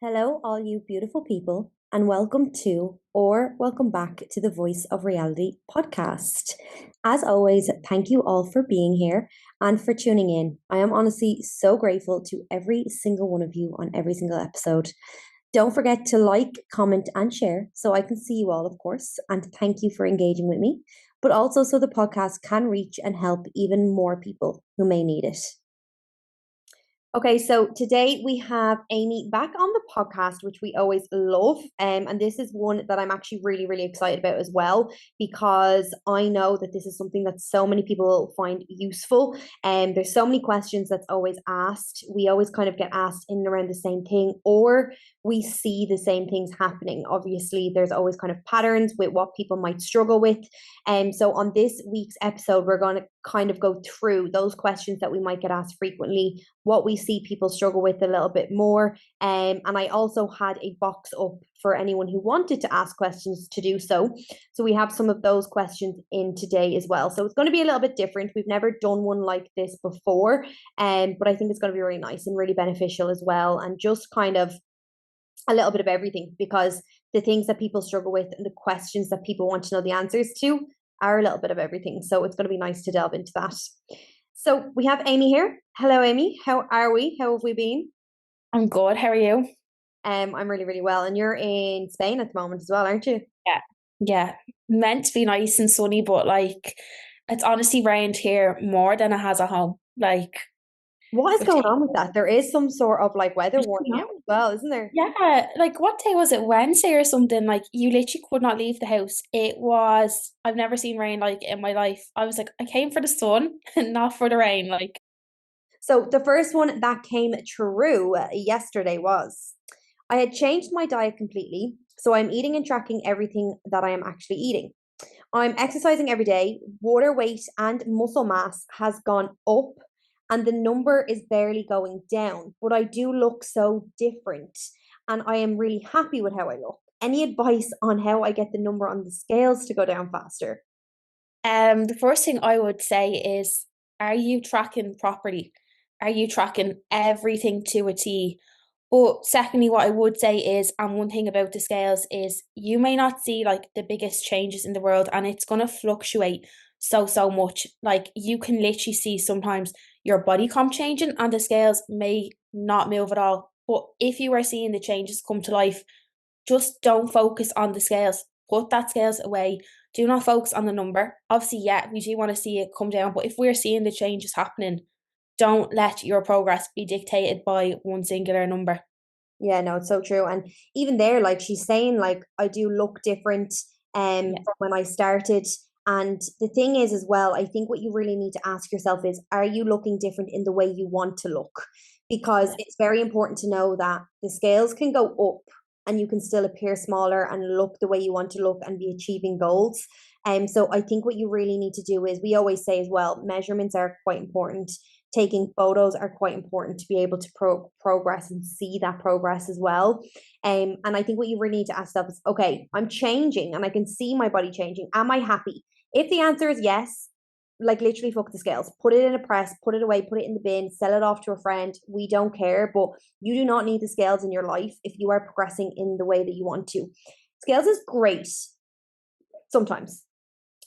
Hello, all you beautiful people, and welcome to or welcome back to the Voice of Reality podcast. As always, thank you all for being here and for tuning in. I am honestly so grateful to every single one of you on every single episode. Don't forget to like, comment, and share so I can see you all, of course. And thank you for engaging with me, but also so the podcast can reach and help even more people who may need it. Okay, so today we have Amy back on the podcast, which we always love. And this is one that I'm actually really, really excited about as well, because I know that this is something that so many people find useful. And there's so many questions that's always asked. We always kind of get asked in and around the same thing, or we see the same things happening. Obviously, there's always kind of patterns with what people might struggle with. And so on this week's episode, we're going to kind of go through those questions that we might get asked frequently, what we see people struggle with a little bit more. And I also had a box up for anyone who wanted to ask questions to do so. So we have some of those questions in today as well. So it's going to be a little bit different. We've never done one like this before, but I think it's going to be really nice and really beneficial as well. And just kind of a little bit of everything, because the things that people struggle with and the questions that people want to know the answers to are a little bit of everything. So it's going to be nice to delve into that. So we have Amy here. Hello, Amy. How are we? How have we been? I'm good. How are you? I'm really, really well. And you're in Spain at the moment as well, aren't you? Yeah. Yeah. Meant to be nice and sunny, but it's honestly rained here more than it has at home. What is Which going on with that? There is some sort of like weather you warning know, out as well, isn't there? yeah, what day was it? Wednesday or something? Like you literally could not leave the house. I've never seen rain like in my life. I was like, I came for the sun and not for the rain. So the first one that came true yesterday was I had changed my diet completely. So I'm eating and tracking everything that I am actually eating. I'm exercising every day. Water weight and muscle mass has gone up, and the number is barely going down, but I do look so different, and I am really happy with how I look. Any advice on how I get the number on the scales to go down faster? the first thing I would say is, are you tracking properly? Are you tracking everything to a T? But secondly, what I would say is, and one thing about the scales is you may not see like the biggest changes in the world, and it's gonna fluctuate so much. Like you can literally see sometimes your body comp changing and the scales may not move at all. But if you are seeing the changes come to life, just don't focus on the scales. Put that scales away. Do not focus on the number. Obviously, yeah, we do want to see it come down, but if we're seeing the changes happening, don't let your progress be dictated by one singular number. Yeah, no, it's so true. And even there, like she's saying, like I do look different Yeah. from when I started. And the thing is as well, I think what you really need to ask yourself is, are you looking different in the way you want to look? Because it's very important to know that the scales can go up and you can still appear smaller and look the way you want to look and be achieving goals. So I think what you really need to do is, we always say as well, measurements are quite important. Taking photos are quite important to be able to progress and see that progress as well. And I think what you really need to ask yourself is, okay, I'm changing and I can see my body changing. Am I happy? If the answer is yes, like literally fuck the scales, put it in a press, put it away, put it in the bin, sell it off to a friend. We don't care, but you do not need the scales in your life if you are progressing in the way that you want to. Scales is great sometimes,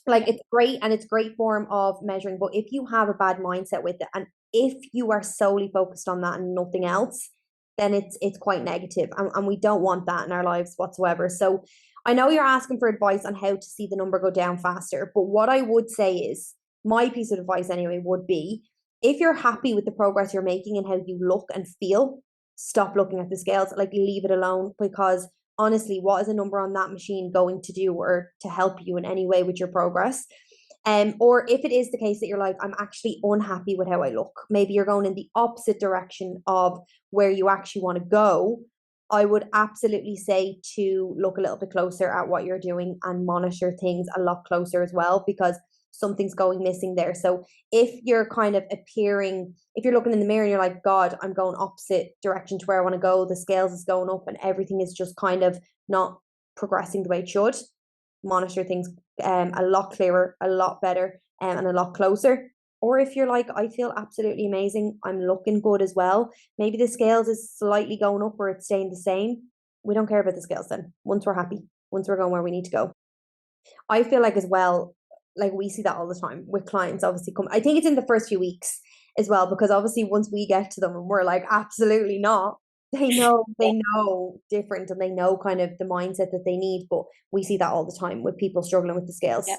like Yeah. it's great and it's great form of measuring, but if you have a bad mindset with it, and if you are solely focused on that and nothing else, then it's quite negative, and we don't want that in our lives whatsoever. So I know you're asking for advice on how to see the number go down faster, but what I would say is, my piece of advice anyway would be, if you're happy with the progress you're making and how you look and feel, stop looking at the scales, like leave it alone. Because honestly, what is a number on that machine going to do or to help you in any way with your progress? Or if it is the case that you're like, I'm actually unhappy with how I look, maybe you're going in the opposite direction of where you actually want to go, I would absolutely say to look a little bit closer at what you're doing and monitor things a lot closer as well, because something's going missing there. So if you're kind of appearing, if you're looking in the mirror and you're like, God, I'm going opposite direction to where I want to go, the scales is going up and everything is just kind of not progressing the way it should, monitor things a lot clearer, a lot better, and a lot closer. Or if you're like, I feel absolutely amazing, I'm looking good as well, maybe the scales is slightly going up or it's staying the same. We don't care about the scales then. Once we're happy, once we're going where we need to go. I feel like as well, like we see that all the time with clients obviously come. I think it's in the first few weeks as well, because obviously once we get to them and we're like, absolutely not, Yeah. they know different and they know kind of the mindset that they need. But we see that all the time with people struggling with the Yeah. scales.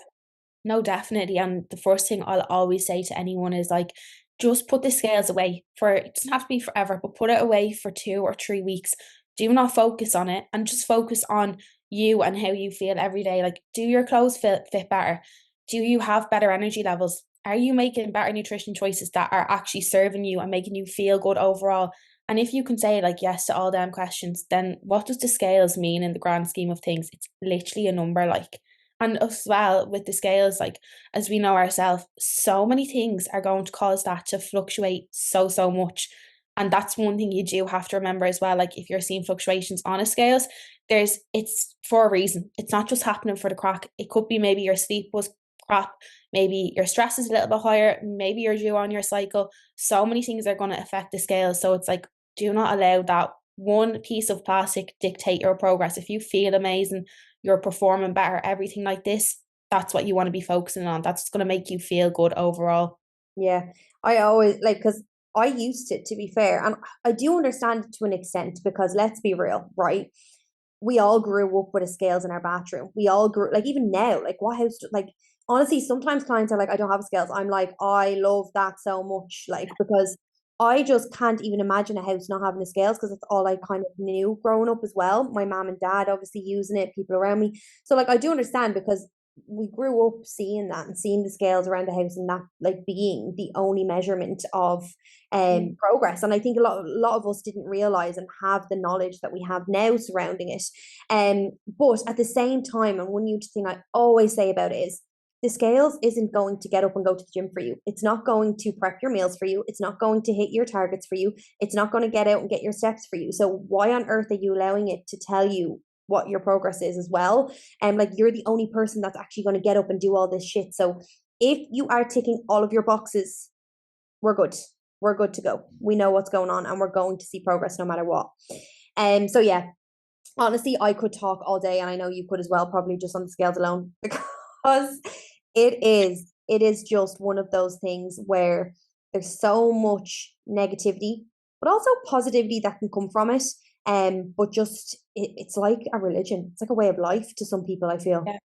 No, definitely. And the first thing I'll always say to anyone is like, just put the scales away for, it doesn't have to be forever, but put it away for 2 or 3 weeks. Do not focus on it and just focus on you and how you feel every day. Like, do your clothes fit better? Do you have better energy levels? Are you making better nutrition choices that are actually serving you and making you feel good overall? And if you can say like yes to all them questions, then what does the scales mean in the grand scheme of things? It's literally a number, like. And as well with the scales, like as we know ourselves, so many things are going to cause that to fluctuate so much. And that's one thing you do have to remember as well. Like if you're seeing fluctuations on a scales, it's for a reason. It's not just happening for the crack. It could be maybe your sleep was crap, maybe your stress is a little bit higher, maybe you're due on your cycle. So many things are going to affect the scales. So it's like, do not allow that one piece of plastic dictate your progress. If you feel amazing, you're performing better, everything like this, that's what you want to be focusing on. That's going to make you feel good overall. Yeah, I always like, because I used to be fair, and I do understand it to an extent, because let's be real, right? We all grew up with a scales in our bathroom. We all grew, like, even now, like what house, like honestly, sometimes clients are like, I don't have scales. I'm like, I love that so much, like, because I just can't even imagine a house not having a scales, because it's all I kind of knew growing up as well. My mom and dad obviously using it, people around me. So like I do understand, because we grew up seeing that and seeing the scales around the house, and that like being the only measurement of Mm. progress. And I think a lot of us didn't realize and have the knowledge that we have now surrounding it. But at the same time, and one huge thing I always say about it is, the scales isn't going to get up and go to the gym for you. It's not going to prep your meals for you. It's not going to hit your targets for you. It's not going to get out and get your steps for you. So why on earth are you allowing it to tell you what your progress is as well? And like, you're the only person that's actually going to get up and do all this shit. So if you are ticking all of your boxes, we're good. We're good to go. We know what's going on and we're going to see progress no matter what. So yeah, honestly, I could talk all day, and I know you could as well, probably just on the scales alone, because it is just one of those things where there's so much negativity, but also positivity that can come from it. But just it's like a religion. It's like a way of life to some people, I feel. Yeah.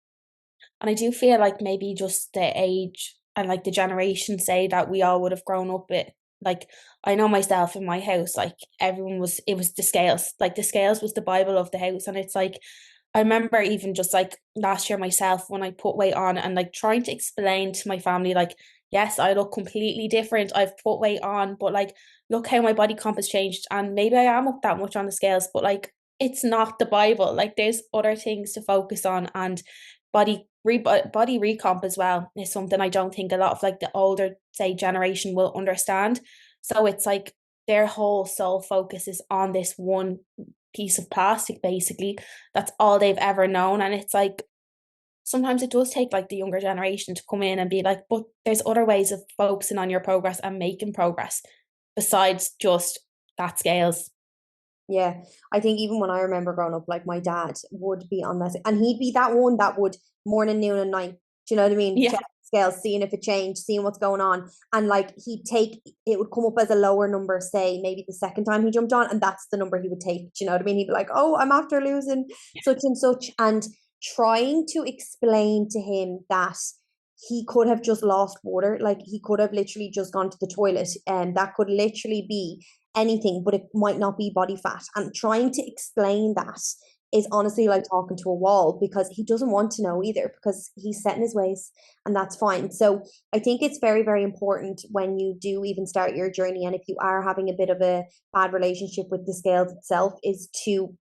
And I do feel like maybe just the age and like the generation say that we all would have grown up with. Like I know myself in my house, like it was the scales. Like the scales was the Bible of the house. And it's like I remember even just like last year myself when I put weight on and like trying to explain to my family, like, yes, I look completely different. I've put weight on, but like look how my body comp has changed. And maybe I am up that much on the scales, but like it's not the Bible. Like there's other things to focus on, and body recomp as well is something I don't think a lot of like the older say generation will understand. So it's like their whole sole focus is on this one piece of plastic basically. That's all they've ever known. And it's like sometimes it does take like the younger generation to come in and be like, but there's other ways of focusing on your progress and making progress besides just that scales. Yeah, I think even when I remember growing up, like my dad would be on that, and he'd be that one that would morning, noon, and night. Do you know what I mean? Yeah. Check the scales, seeing if it changed, seeing what's going on, and like he'd take it would come up as a lower number, say maybe the second time he jumped on, and that's the number he would take. Do you know what I mean? He'd be like, "Oh, I'm after losing such and such," and trying to explain to him that he could have just lost water, like he could have literally just gone to the toilet, and that could literally be anything, but it might not be body fat. And trying to explain that is honestly like talking to a wall, because he doesn't want to know either, because he's set in his ways, and that's fine. So I think it's very, very important when you do even start your journey, and if you are having a bit of a bad relationship with the scales itself, is to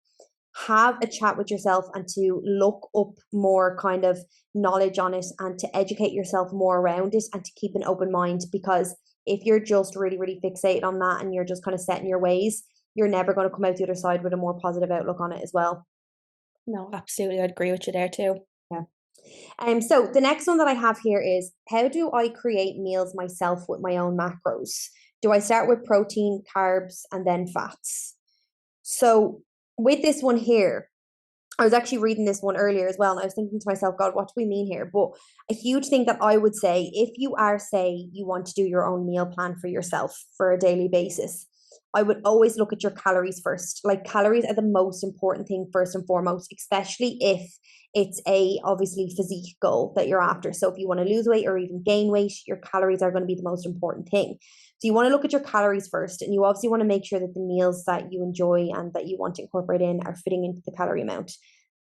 have a chat with yourself and to look up more kind of knowledge on it and to educate yourself more around it and to keep an open mind. Because if you're just really, really fixated on that and you're just kind of set in your ways, you're never going to come out the other side with a more positive outlook on it as well. No, absolutely. I'd agree with you there too. Yeah. So the next one that I have here is, how do I create meals myself with my own macros? Do I start with protein, carbs, and then fats? So with this one here, I was actually reading this one earlier as well, and I was thinking to myself, God, what do we mean here? But a huge thing that I would say, if you are, say, you want to do your own meal plan for yourself for a daily basis, I would always look at your calories first. Like, calories are the most important thing first and foremost, especially if it's a obviously physique goal that you're after. So if you want to lose weight or even gain weight, your calories are going to be the most important thing. So you want to look at your calories first, and you obviously want to make sure that the meals that you enjoy and that you want to incorporate in are fitting into the calorie amount.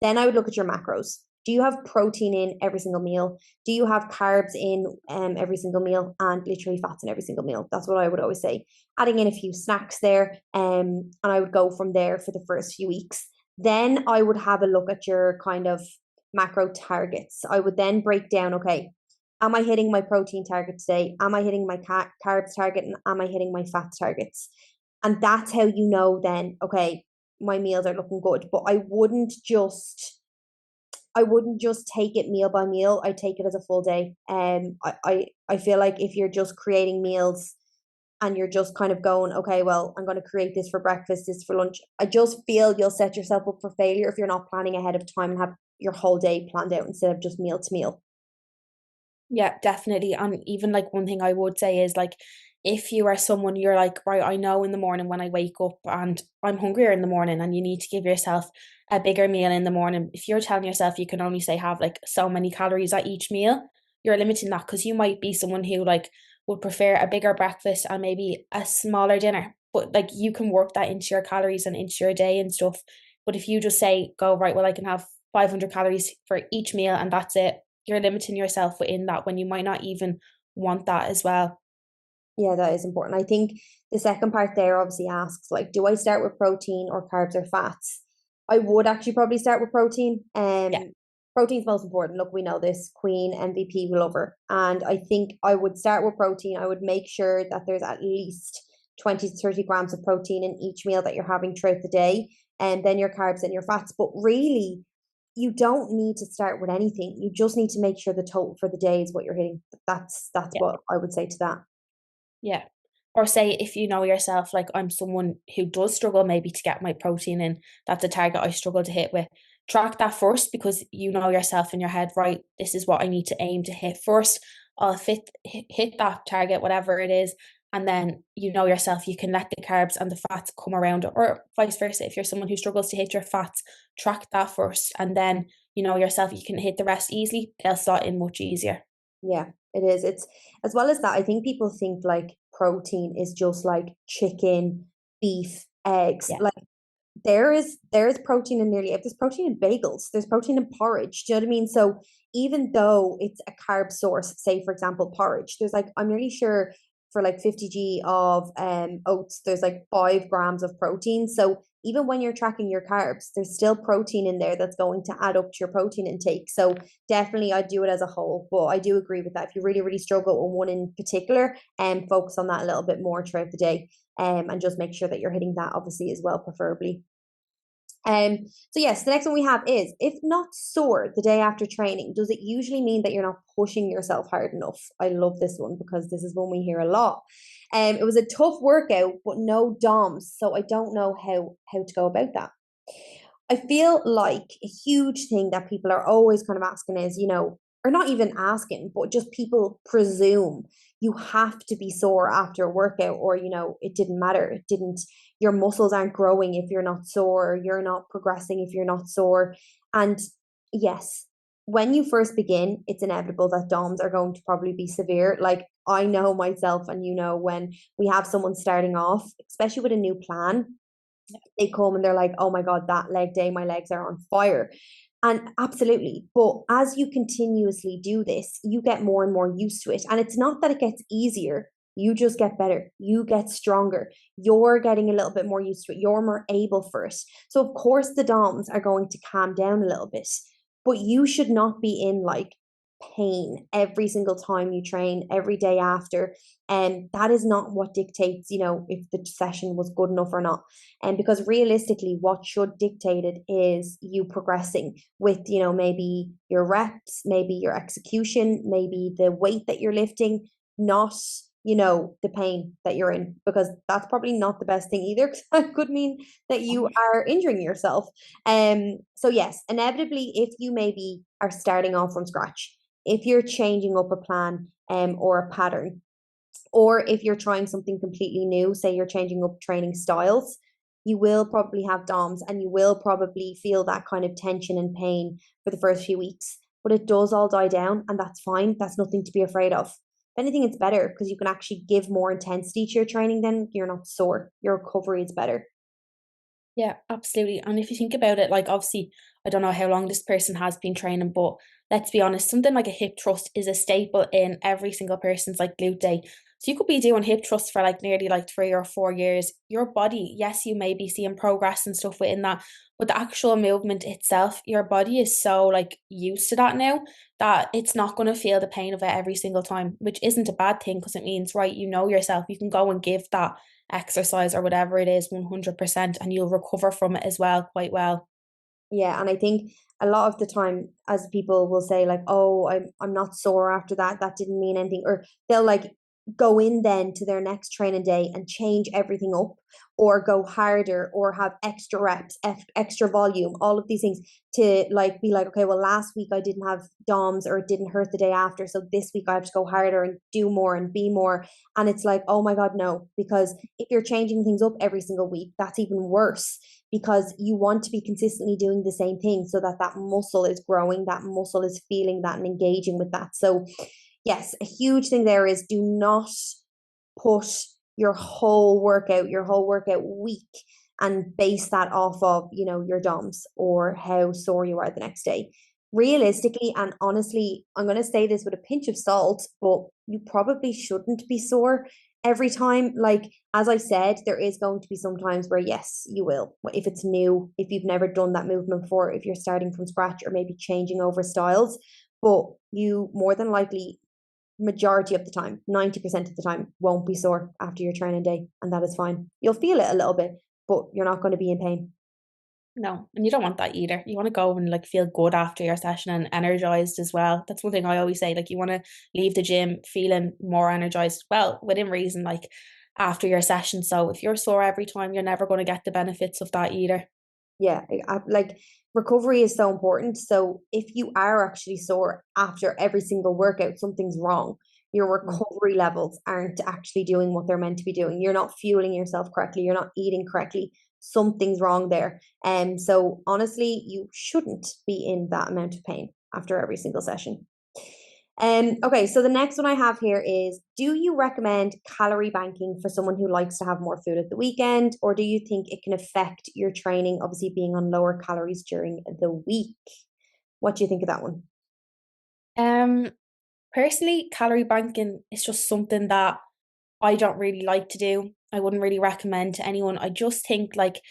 Then I would look at your macros. Do you have protein in every single meal? Do you have carbs in every single meal, and literally fats in every single meal? That's what I would always say. Adding in a few snacks there, and I would go from there for the first few weeks. Then I would have a look at your kind of macro targets. I would then break down, okay, am I hitting my protein target today? Am I hitting my carbs target? And am I hitting my fats targets? And that's how you know then, okay, my meals are looking good. But I wouldn't just take it meal by meal. I take it as a full day. I feel like if you're just creating meals and you're just kind of going, okay, well, I'm going to create this for breakfast, this for lunch, I just feel you'll set yourself up for failure if you're not planning ahead of time and have your whole day planned out instead of just meal to meal. Yeah, definitely. And even like one thing I would say is like, if you are someone you're like, right, I know in the morning when I wake up and I'm hungrier in the morning, and you need to give yourself a bigger meal in the morning. If you're telling yourself you can only say have like so many calories at each meal, you're limiting that, because you might be someone who like would prefer a bigger breakfast and maybe a smaller dinner. But like you can work that into your calories and into your day and stuff. But if you just say, go, right, well, I can have 500 calories for each meal and that's it, you're limiting yourself within that when you might not even want that as well. Yeah, that is important. I think the second part there obviously asks, like, do I start with protein or carbs or fats? I would actually probably start with protein. Yeah. Protein's most important. Look, we know this. Queen MVP, we love her. And I think I would start with protein. I would make sure that there's at least 20 to 30 grams of protein in each meal that you're having throughout the day, and then your carbs and your fats. But really, you don't need to start with anything. You just need to make sure the total for the day is what you're hitting. That's Yeah. what I would say to that. Yeah. Or say if you know yourself, like I'm someone who does struggle maybe to get my protein in, that's a target I struggle to hit with. Track that first, because you know yourself in your head, right? This is what I need to aim to hit first. I'll hit that target, whatever it is. And then you know yourself, you can let the carbs and the fats come around, or vice versa. If you're someone who struggles to hit your fats, track that first. And then you know yourself, you can hit the rest easily. They'll slot in much easier. Yeah, it is. It's as well as that, I think people think like protein is just like chicken, beef, eggs. Yeah. Like there is protein in nearly, if there's protein in bagels, there's protein in porridge. Do you know what I mean? So even though it's a carb source, say for example porridge, there's like, I'm nearly sure for like 50 g of oats, there's like 5 grams of protein. So even when you're tracking your carbs, there's still protein in there that's going to add up to your protein intake. So definitely I do it as a whole. But I do agree with that. If you really, really struggle with one in particular, and focus on that a little bit more throughout the day. And just make sure that you're hitting that obviously as well, preferably. So yes, the next one we have is, if not sore the day after training, does it usually mean that you're not pushing yourself hard enough? I love this one because this is one we hear a lot. It was a tough workout, but no DOMs, so I don't know how to go about that. I feel like a huge thing that people are always kind of asking is, or not even asking, but just people presume you have to be sore after a workout, or, it didn't matter. It didn't, your muscles aren't growing if you're not sore, you're not progressing if you're not sore. And yes, when you first begin, it's inevitable that DOMs are going to probably be severe. Like I know myself, and when we have someone starting off, especially with a new plan, they come and they're like, oh my God, that leg day, my legs are on fire. And absolutely. But as you continuously do this, you get more and more used to it. And it's not that it gets easier. You just get better. You get stronger. You're getting a little bit more used to it. You're more able for it. So, of course, the DOMs are going to calm down a little bit. But you should not be in like pain every single time you train, every day after. And that is not what dictates, if the session was good enough or not. And because realistically, what should dictate it is you progressing with, maybe your reps, maybe your execution, maybe the weight that you're lifting, not the pain that you're in, because that's probably not the best thing either, because that could mean that you are injuring yourself. So yes, inevitably, if you maybe are starting off from scratch, if you're changing up a plan or a pattern, or if you're trying something completely new, say you're changing up training styles, you will probably have DOMs and you will probably feel that kind of tension and pain for the first few weeks. But it does all die down, and that's fine. That's nothing to be afraid of. If anything, it's better because you can actually give more intensity to your training, then you're not sore. Your recovery is better. Yeah, absolutely. And if you think about it, like obviously, I don't know how long this person has been training, but let's be honest, something like a hip thrust is a staple in every single person's like glute day. So you could be doing hip thrusts for like nearly like 3 or 4 years. Your body, yes, you may be seeing progress and stuff within that, but the actual movement itself, your body is so like used to that now that it's not going to feel the pain of it every single time, which isn't a bad thing because it means, right, you know yourself, you can go and give that exercise or whatever it is 100% and you'll recover from it as well quite well. Yeah, and I think a lot of the time, as people will say, like, "Oh, I'm not sore after that. That didn't mean anything," or they'll like go in then to their next training day and change everything up, or go harder, or have extra reps, extra volume, all of these things to like be like, okay, well, last week I didn't have DOMs or it didn't hurt the day after, so this week I have to go harder and do more and be more. And it's like, oh my God, no, because if you're changing things up every single week, that's even worse because you want to be consistently doing the same thing so that that muscle is growing, that muscle is feeling that and engaging with that. So yes, a huge thing there is do not put your whole workout week and base that off of, your DOMs or how sore you are the next day. Realistically and honestly, I'm going to say this with a pinch of salt, but you probably shouldn't be sore every time. Like, as I said, there is going to be some times where, yes, you will. If it's new, if you've never done that movement before, if you're starting from scratch or maybe changing over styles, but you more than likely, majority of the time, 90% of the time, won't be sore after your training day. And that is fine. You'll feel it a little bit, but you're not going to be in pain. No, and you don't want that either. You want to go and like feel good after your session and energized as well. That's one thing I always say. Like you want to leave the gym feeling more energized. Well, within reason, like after your session. So if you're sore every time, you're never going to get the benefits of that either. Yeah, like recovery is so important. So if you are actually sore after every single workout, something's wrong. Your Mm. recovery levels aren't actually doing what they're meant to be doing. You're not fueling yourself correctly. You're not eating correctly. Something's wrong there. And so honestly, you shouldn't be in that amount of pain after every single session. Okay, so the next one I have here is, do you recommend calorie banking for someone who likes to have more food at the weekend, or do you think it can affect your training, obviously being on lower calories during the week? What do you think of that one? Um, Personally, calorie banking is just something that I don't really like to do. I wouldn't really recommend to anyone. I just think like,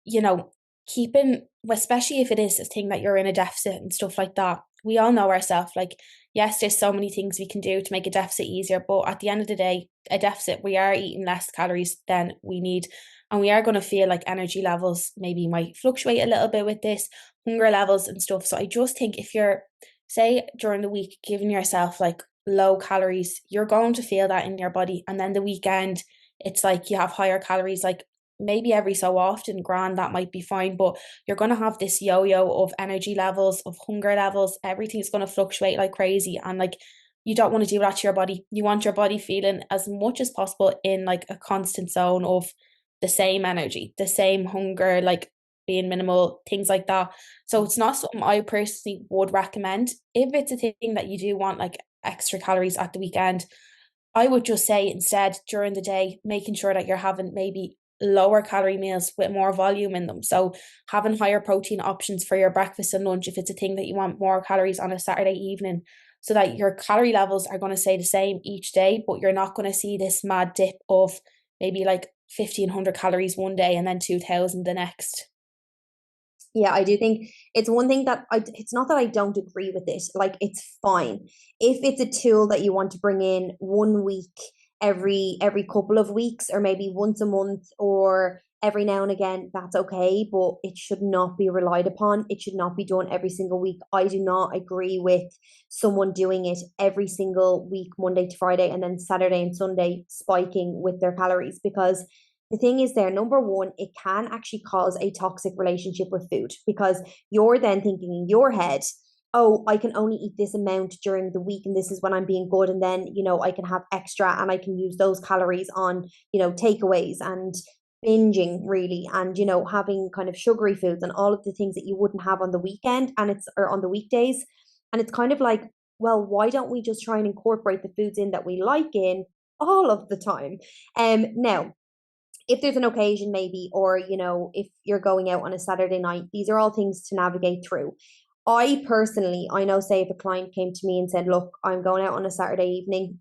you know, keeping, especially if it is a thing that you're in a deficit and stuff like that, we all know ourselves. Like, yes, there's so many things we can do to make a deficit easier, but at the end of the day, a deficit, we are eating less calories than we need. And we are going to feel like energy levels maybe might fluctuate a little bit with this, hunger levels and stuff. So I just think if you're, say, during the week, giving yourself like low calories, you're going to feel that in your body. And then the weekend, it's like you have higher calories. Like maybe every so often, grand, that might be fine, but you're going to have this yo-yo of energy levels, of hunger levels. Everything's going to fluctuate like crazy, and like you don't want to do that to your body. You want your body feeling as much as possible in like a constant zone of the same energy, the same hunger, like being minimal, things like that. So it's not something I personally would recommend. If it's a thing that you do want like extra calories at the weekend, I would just say instead during the day, making sure that you're having maybe lower calorie meals with more volume in them. So having higher protein options for your breakfast and lunch if it's a thing that you want more calories on a Saturday evening, so that your calorie levels are going to stay the same each day, but you're not going to see this mad dip of maybe like 1,500 calories one day and then 2,000 the next. Yeah, I do think it's one thing that it's not that I don't agree with it. Like, it's fine. If it's a tool that you want to bring in one week every couple of weeks, or maybe once a month, or every now and again, that's okay, but it should not be relied upon. It should not be done every single week. I do not agree with someone doing it every single week, Monday to Friday, and then Saturday and Sunday spiking with their calories, because the thing is there, number one, it can actually cause a toxic relationship with food, because you're then thinking in your head, oh, I can only eat this amount during the week and this is when I'm being good, and then I can have extra and I can use those calories on takeaways and binging, really, and having kind of sugary foods and all of the things that you wouldn't have on the weekend, and it's or on the weekdays. And it's kind of like, well, why don't we just try and incorporate the foods in that we like in all of the time? Now, if there's an occasion, maybe, or if you're going out on a Saturday night, these are all things to navigate through. I personally, I know, say if a client came to me and said, look, I'm going out on a Saturday evening,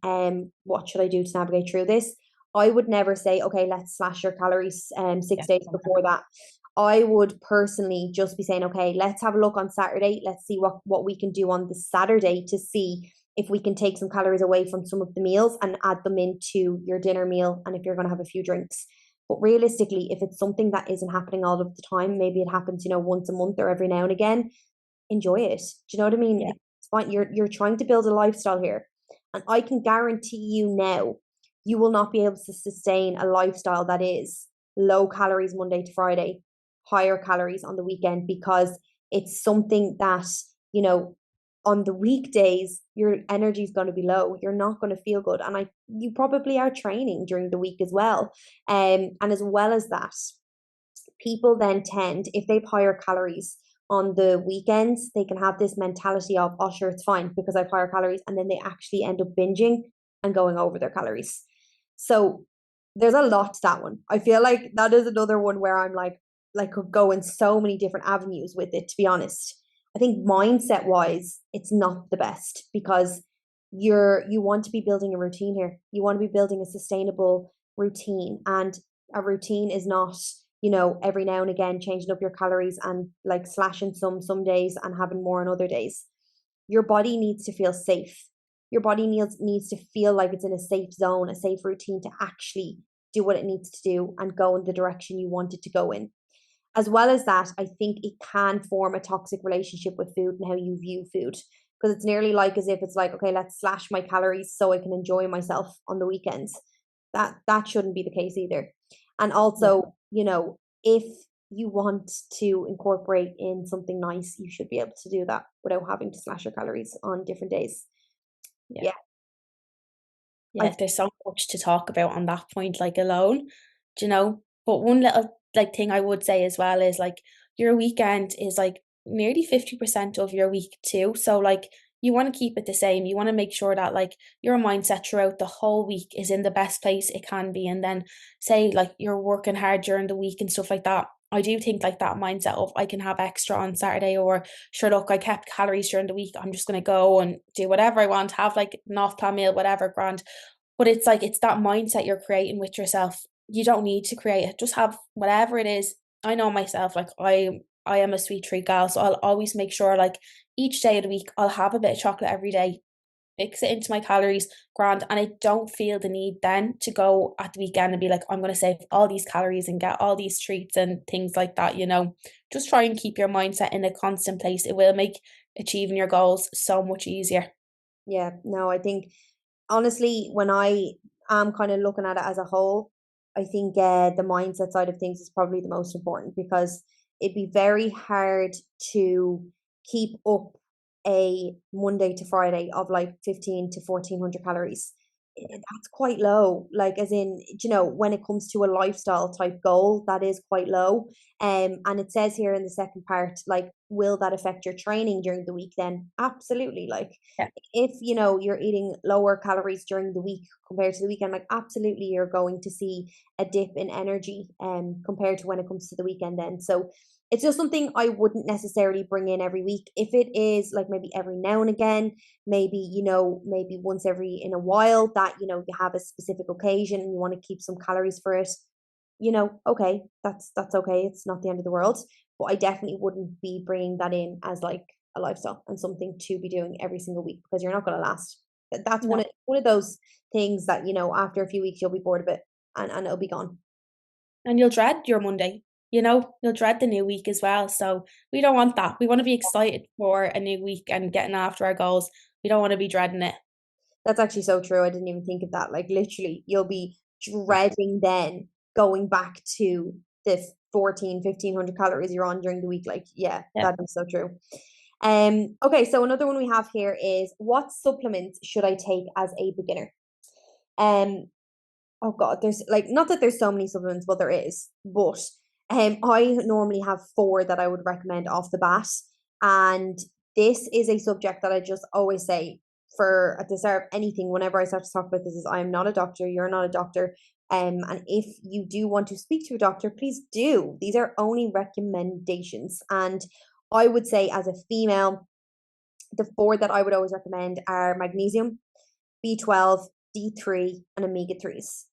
what should I do to navigate through this? I would never say, okay, let's slash your calories 6 days before that. I would personally just be saying, okay, let's have a look on Saturday. Let's see what we can do on the Saturday to see if we can take some calories away from some of the meals and add them into your dinner meal, and if you're going to have a few drinks. But realistically, if it's something that isn't happening all of the time, maybe it happens, once a month or every now and again, enjoy it. Do you know what I mean? Yeah. It's fine. You're trying to build a lifestyle here. And I can guarantee you now, you will not be able to sustain a lifestyle that is low calories Monday to Friday, higher calories on the weekend, because it's something that, on the weekdays, your energy is going to be low. You're not going to feel good. And you probably are training during the week as well. And as well as that, people then tend, if they've higher calories on the weekends, they can have this mentality of, oh, sure, it's fine because I've higher calories. And then they actually end up binging and going over their calories. So there's a lot to that one. I feel like that is another one where I'm like could go in so many different avenues with it, to be honest. I think mindset wise, it's not the best, because you want to be building a routine here. You want to be building a sustainable routine, and a routine is not, every now and again changing up your calories and like slashing some days and having more on other days. Your body needs to feel safe. Your body needs to feel like it's in a safe zone, a safe routine to actually do what it needs to do and go in the direction you want it to go in. As well as that, I think it can form a toxic relationship with food and how you view food, because it's nearly like as if it's like, okay, let's slash my calories so I can enjoy myself on the weekends. That shouldn't be the case either. And Yeah. also, if you want to incorporate in something nice, you should be able to do that without having to slash your calories on different days. Yeah. Yeah, I Yeah, there's so much to talk about on that point, like, alone, do you know? But one little, like, thing I would say as well is, like, your weekend is, like, nearly 50% of your week too, so, like, you wanna keep it the same, you wanna make sure that, like, your mindset throughout the whole week is in the best place it can be, and then say, like, you're working hard during the week and stuff like that, I do think, like, that mindset of, "I can have extra on Saturday," or, "Sure, look, I kept calories during the week, I'm just gonna go and do whatever I want, have, like, an off-plan meal, whatever, grand." But it's like it's that mindset you're creating with yourself. You don't need to create it. Just have whatever it is. I know myself, like I am a sweet treat gal, so I'll always make sure like each day of the week I'll have a bit of chocolate every day, mix it into my calories, grand, and I don't feel the need then to go at the weekend and be like, I'm gonna save all these calories and get all these treats and things like that, you know. Just try and keep your mindset in a constant place. It will make achieving your goals so much easier. Yeah, no, I think honestly, when I am kind of looking at it as a whole, I think the mindset side of things is probably the most important, because it'd be very hard to keep up a Monday to Friday of like 15 to 1400 calories. That's quite low. Like, as in, when it comes to a lifestyle type goal, that is quite low. And it says here in the second part, like, will that affect your training during the week? Then absolutely. Like, Yeah. if you're eating lower calories during the week compared to the weekend, like, absolutely you're going to see a dip in energy compared to when it comes to the weekend then. So it's just something I wouldn't necessarily bring in every week. If it is like maybe every now and again, maybe maybe once every in a while, that you have a specific occasion and you want to keep some calories for it, okay, that's okay, it's not the end of the world. but I definitely wouldn't be bringing that in as like a lifestyle and something to be doing every single week because you're not going to last. That's No. one of those things that, after a few weeks you'll be bored of it and it'll be gone. And you'll dread your Monday, you'll dread the new week as well. So we don't want that. We want to be excited for a new week and getting after our goals. We don't want to be dreading it. That's actually so true. I didn't even think of that. Like literally, you'll be dreading then going back to the 1,500 calories you're on during the week. Like, yeah, Yeah. that is so true. Okay, so another one we have here is what supplements should I take as a beginner? Um, oh God, there's like not that there's so many supplements, but there is. But I normally have four that I would recommend off the bat. And this is a subject that I just always say for at the start of anything, whenever I start to talk about this, is I am not a doctor, you're not a doctor. And if you do want to speak to a doctor, please do. These are only recommendations. And I would say as a female, the four that I would always recommend are magnesium, B12, D3, and omega 3s.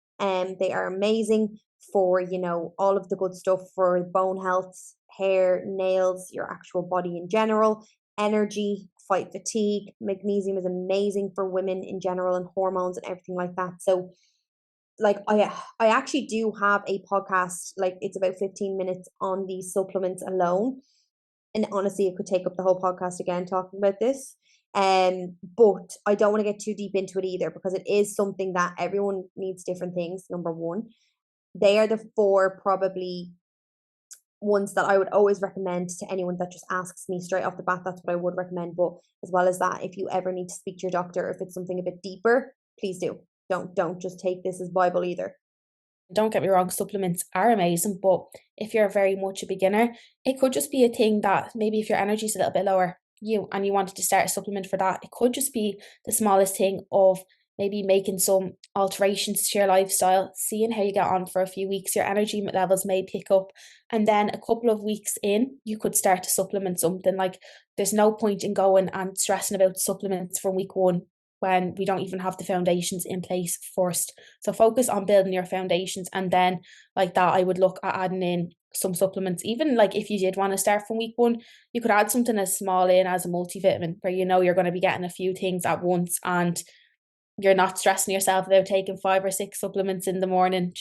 They are amazing for, all of the good stuff for bone health, hair, nails, your actual body in general, energy, fight fatigue. Magnesium is amazing for women in general and hormones and everything like that. So like I actually do have a podcast, like it's about 15 minutes on these supplements alone, and honestly it could take up the whole podcast again talking about this. But I don't want to get too deep into it either because it is something that everyone needs different things. Number one, they are the four probably ones that I would always recommend to anyone that just asks me straight off the bat. That's what I would recommend. But as well as that, if you ever need to speak to your doctor, if it's something a bit deeper, please do. Don't just take this as Bible either. Don't get me wrong, supplements are amazing, but if you're very much a beginner, it could just be a thing that maybe if your energy's a little bit lower, you wanted to start a supplement for that, it could just be the smallest thing of maybe making some alterations to your lifestyle, seeing how you get on for a few weeks, your energy levels may pick up, and then a couple of weeks in, you could start to supplement something. Like there's no point in going and stressing about supplements from week one when we don't even have the foundations in place first. So focus on building your foundations, and then like that, I would look at adding in some supplements. Even like if you did want to start from week one, you could add something as small in as a multivitamin where you're going to be getting a few things at once and you're not stressing yourself about taking 5 or 6 supplements in the morning.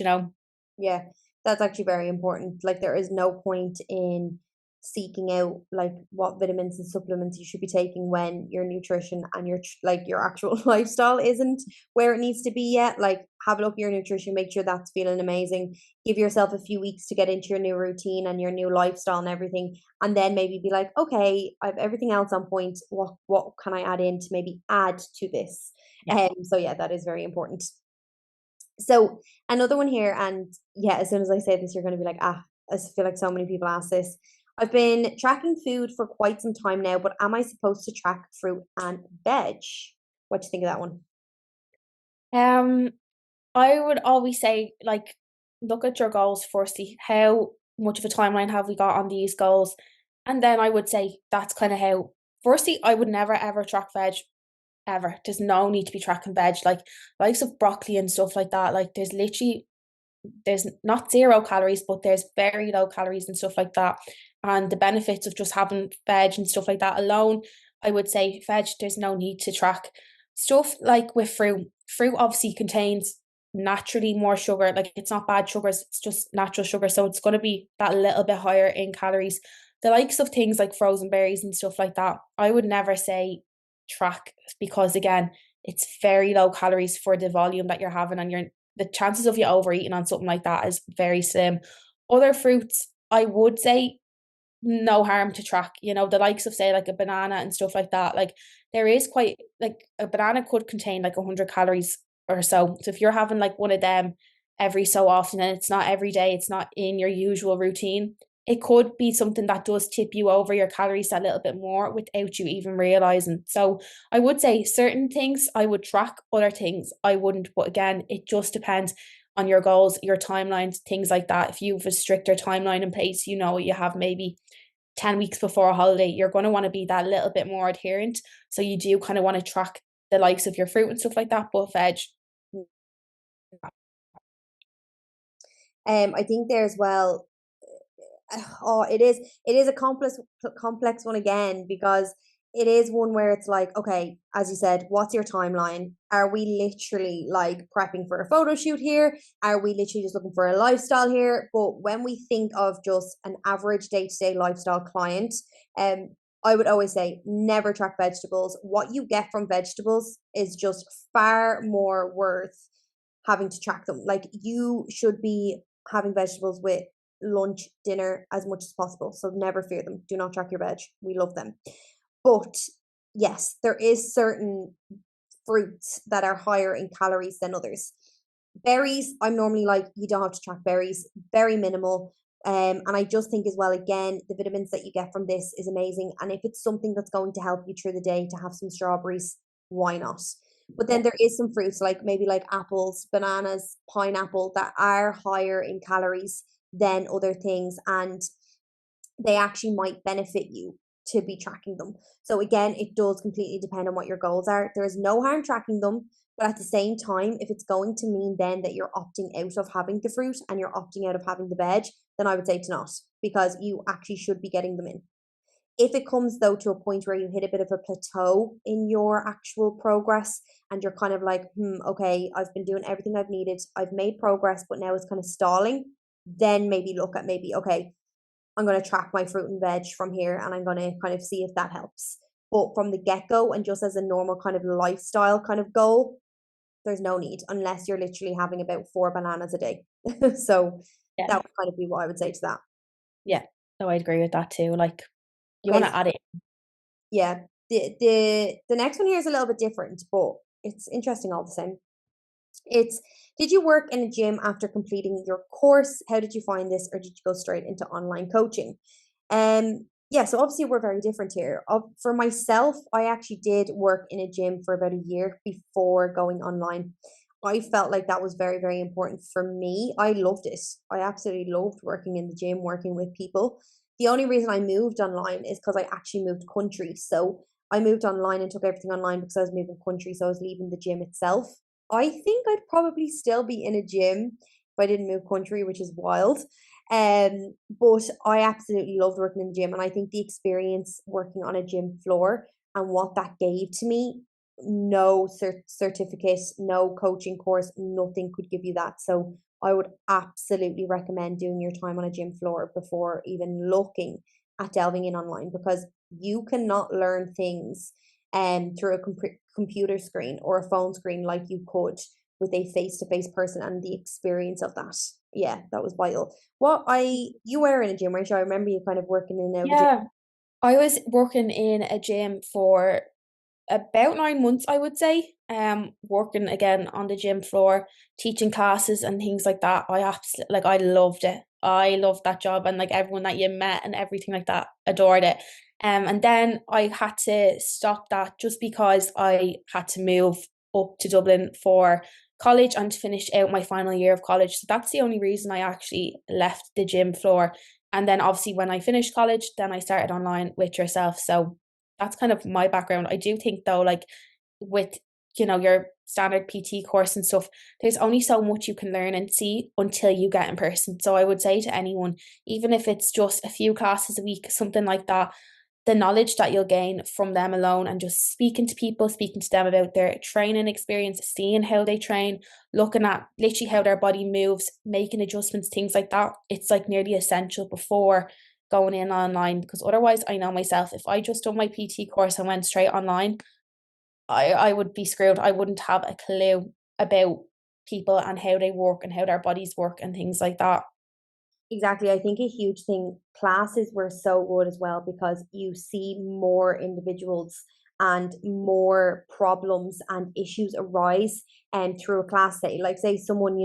Yeah, that's actually very important. Like there is no point in seeking out like what vitamins and supplements you should be taking when your nutrition and your actual lifestyle isn't where it needs to be yet. Like have a look at your nutrition, make sure that's feeling amazing. Give yourself a few weeks to get into your new routine and your new lifestyle and everything, and then maybe be like, okay, I've everything else on point. What can I add in to maybe add to this? Yeah. So yeah, that is very important. So another one here, and yeah, as soon as I say this, you're going to be like, I feel like so many people ask this. I've been tracking food for quite some time now, but am I supposed to track fruit and veg? What do you think of that one? Um, I would always say, like, look at your goals firstly. How much of a timeline have we got on these goals? And then I would say that's kind of how, firstly, I would never ever track veg ever. There's no need to be tracking veg. Like, likes of broccoli and stuff like that. Like, there's not 0 calories, but there's very low calories and stuff like that. And the benefits of just having veg and stuff like that alone, I would say veg, there's no need to track. Stuff like with fruit obviously contains naturally more sugar. Like it's not bad sugars, it's just natural sugar. So it's going to be that little bit higher in calories. The likes of things like frozen berries and stuff like that, I would never say track because again, it's very low calories for the volume that you're having, and the chances of you overeating on something like that is very slim. Other fruits, I would say no harm to track, the likes of say like a banana and stuff like that. Like there is quite like a banana could contain like 100 calories or so. So if you're having like one of them every so often and it's not every day, it's not in your usual routine, it could be something that does tip you over your calories a little bit more without you even realizing. So I would say certain things I would track, other things I wouldn't. But again, it just depends on your goals, your timelines, things like that. If you have a stricter timeline in place, you have maybe 10 weeks before a holiday, you're going to want to be that little bit more adherent. So you do kind of want to track the likes of your fruit and stuff like that, but veg. I think there as well, oh, it is a complex one again, because it is one where it's like, okay, as you said, what's your timeline? Are we literally like prepping for a photo shoot here? Are we literally just looking for a lifestyle here? But when we think of just an average day-to-day lifestyle client, um I would always say never track vegetables. What you get from vegetables is just far more worth having to track them. Like, you should be having vegetables with lunch, dinner as much as possible. So never fear them. Do not track your veg. We love them. But yes, there is certain fruits that are higher in calories than others. Berries, I'm normally like, you don't have to track berries, very minimal. And I just think as well, again, the vitamins that you get from this is amazing. And if it's something that's going to help you through the day to have some strawberries, why not? But then Yeah. there is some fruits like maybe like apples, bananas, pineapple that are higher in calories than other things. And they actually might benefit you to be tracking them. So again, it does completely depend on what your goals are. There is no harm tracking them, but at the same time, if it's going to mean then that you're opting out of having the fruit and you're opting out of having the veg, then I would say to not, because you actually should be getting them in. If it comes though to a point where you hit a bit of a plateau in your actual progress and you're kind of like, okay, I've been doing everything I've needed, I've made progress, but now it's kind of stalling, then maybe look at maybe, okay, I'm going to track my fruit and veg from here and I'm going to kind of see if that helps. But from the get go and just as a normal kind of lifestyle kind of goal, there's no need unless you're literally having about 4 bananas a day. So Yeah. that would kind of be what I would say to that. Yeah. No, I agree with that too. Like, you want Okay, to add it. yeah. The next one here is a little bit different, but it's interesting all the same. It's, did you work in a gym after completing your course? How did you find this, or did you go straight into online coaching? Yeah, so obviously we're very different here. For myself, I actually did work in a gym for about a year before going online. I felt like that was very, very important for me. I loved it. I absolutely loved working in the gym, working with people. The only reason I moved online is because I actually moved country. So I moved online and took everything online because I was moving country. So I was leaving the gym itself. I think I'd probably still be in a gym if I didn't move country, which is wild. But I absolutely loved working in the gym, and I think the experience working on a gym floor and what that gave to me, no certificate, no coaching course, nothing could give you that. So I would absolutely recommend doing your time on a gym floor before even looking at delving in online, because you cannot learn things through a computer screen or a phone screen like you could with a face-to-face person, and the experience of that. Yeah, that was vital. You were in a gym, right? I remember you kind of working in a gym. Yeah. I was working in a gym for about 9 months, I would say. Working again on the gym floor, teaching classes and things like that. I absolutely, like, I loved it. I loved that job, and like everyone that you met and everything like that, adored it. And then I had to stop that just because I had to move up to Dublin for college and to finish out my final year of college. So that's the only reason I actually left the gym floor. And then obviously when I finished college, then I started online with yourself. So that's kind of my background. I do think though, like with, your standard PT course and stuff, there's only so much you can learn and see until you get in person. So I would say to anyone, even if it's just a few classes a week, something like that, the knowledge that you'll gain from them alone and just speaking to people, speaking to them about their training experience, seeing how they train, looking at literally how their body moves, making adjustments, things like that. It's like nearly essential before going in online, because otherwise I know myself, if I just done my PT course and went straight online, I would be screwed. I wouldn't have a clue about people and how they work and how their bodies work and things like that. Exactly. I think a huge thing, classes were so good as well because you see more individuals and more problems and issues arise and through a class day. Like say someone,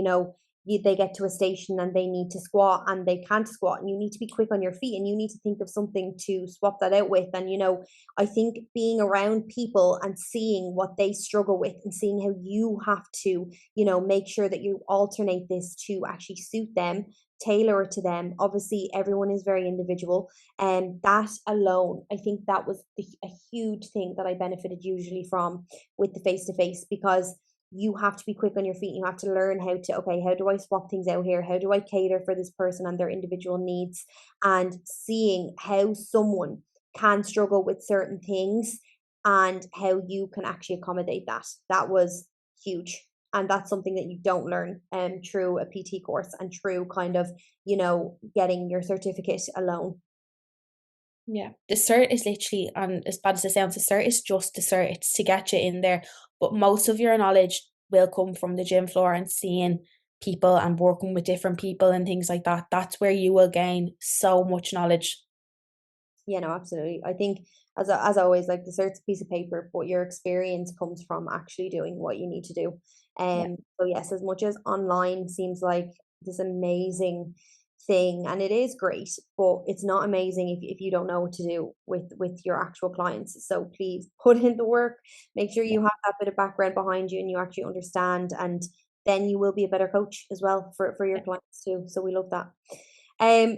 they get to a station and they need to squat and they can't squat, and you need to be quick on your feet and you need to think of something to swap that out with. And I think being around people and seeing what they struggle with and seeing how you have to, make sure that you alternate this to actually suit them, tailor it to them. Obviously, everyone is very individual, and that alone, I think that was a huge thing that I benefited usually from with the face to face, because you have to be quick on your feet. You have to learn how to, okay, how do I swap things out here? How do I cater for this person and their individual needs? And seeing how someone can struggle with certain things and how you can actually accommodate that. That was huge. And that's something that you don't learn through a PT course and through kind of, getting your certificate alone. Yeah, the cert is literally, and as bad as it sounds, the cert is just the cert. It's to get you in there. But most of your knowledge will come from the gym floor and seeing people and working with different people and things like that. That's where you will gain so much knowledge. Yeah, no, absolutely. I think as always, like the cert's a piece of paper, but your experience comes from actually doing what you need to do. Yeah. So yes, as much as online seems like this amazing thing, and it is great, but it's not amazing if you don't know what to do with your actual clients. So please put in the work, make sure Yeah. you have that bit of background behind you and you actually understand, and then you will be a better coach as well for your Yeah. clients too. So we love that.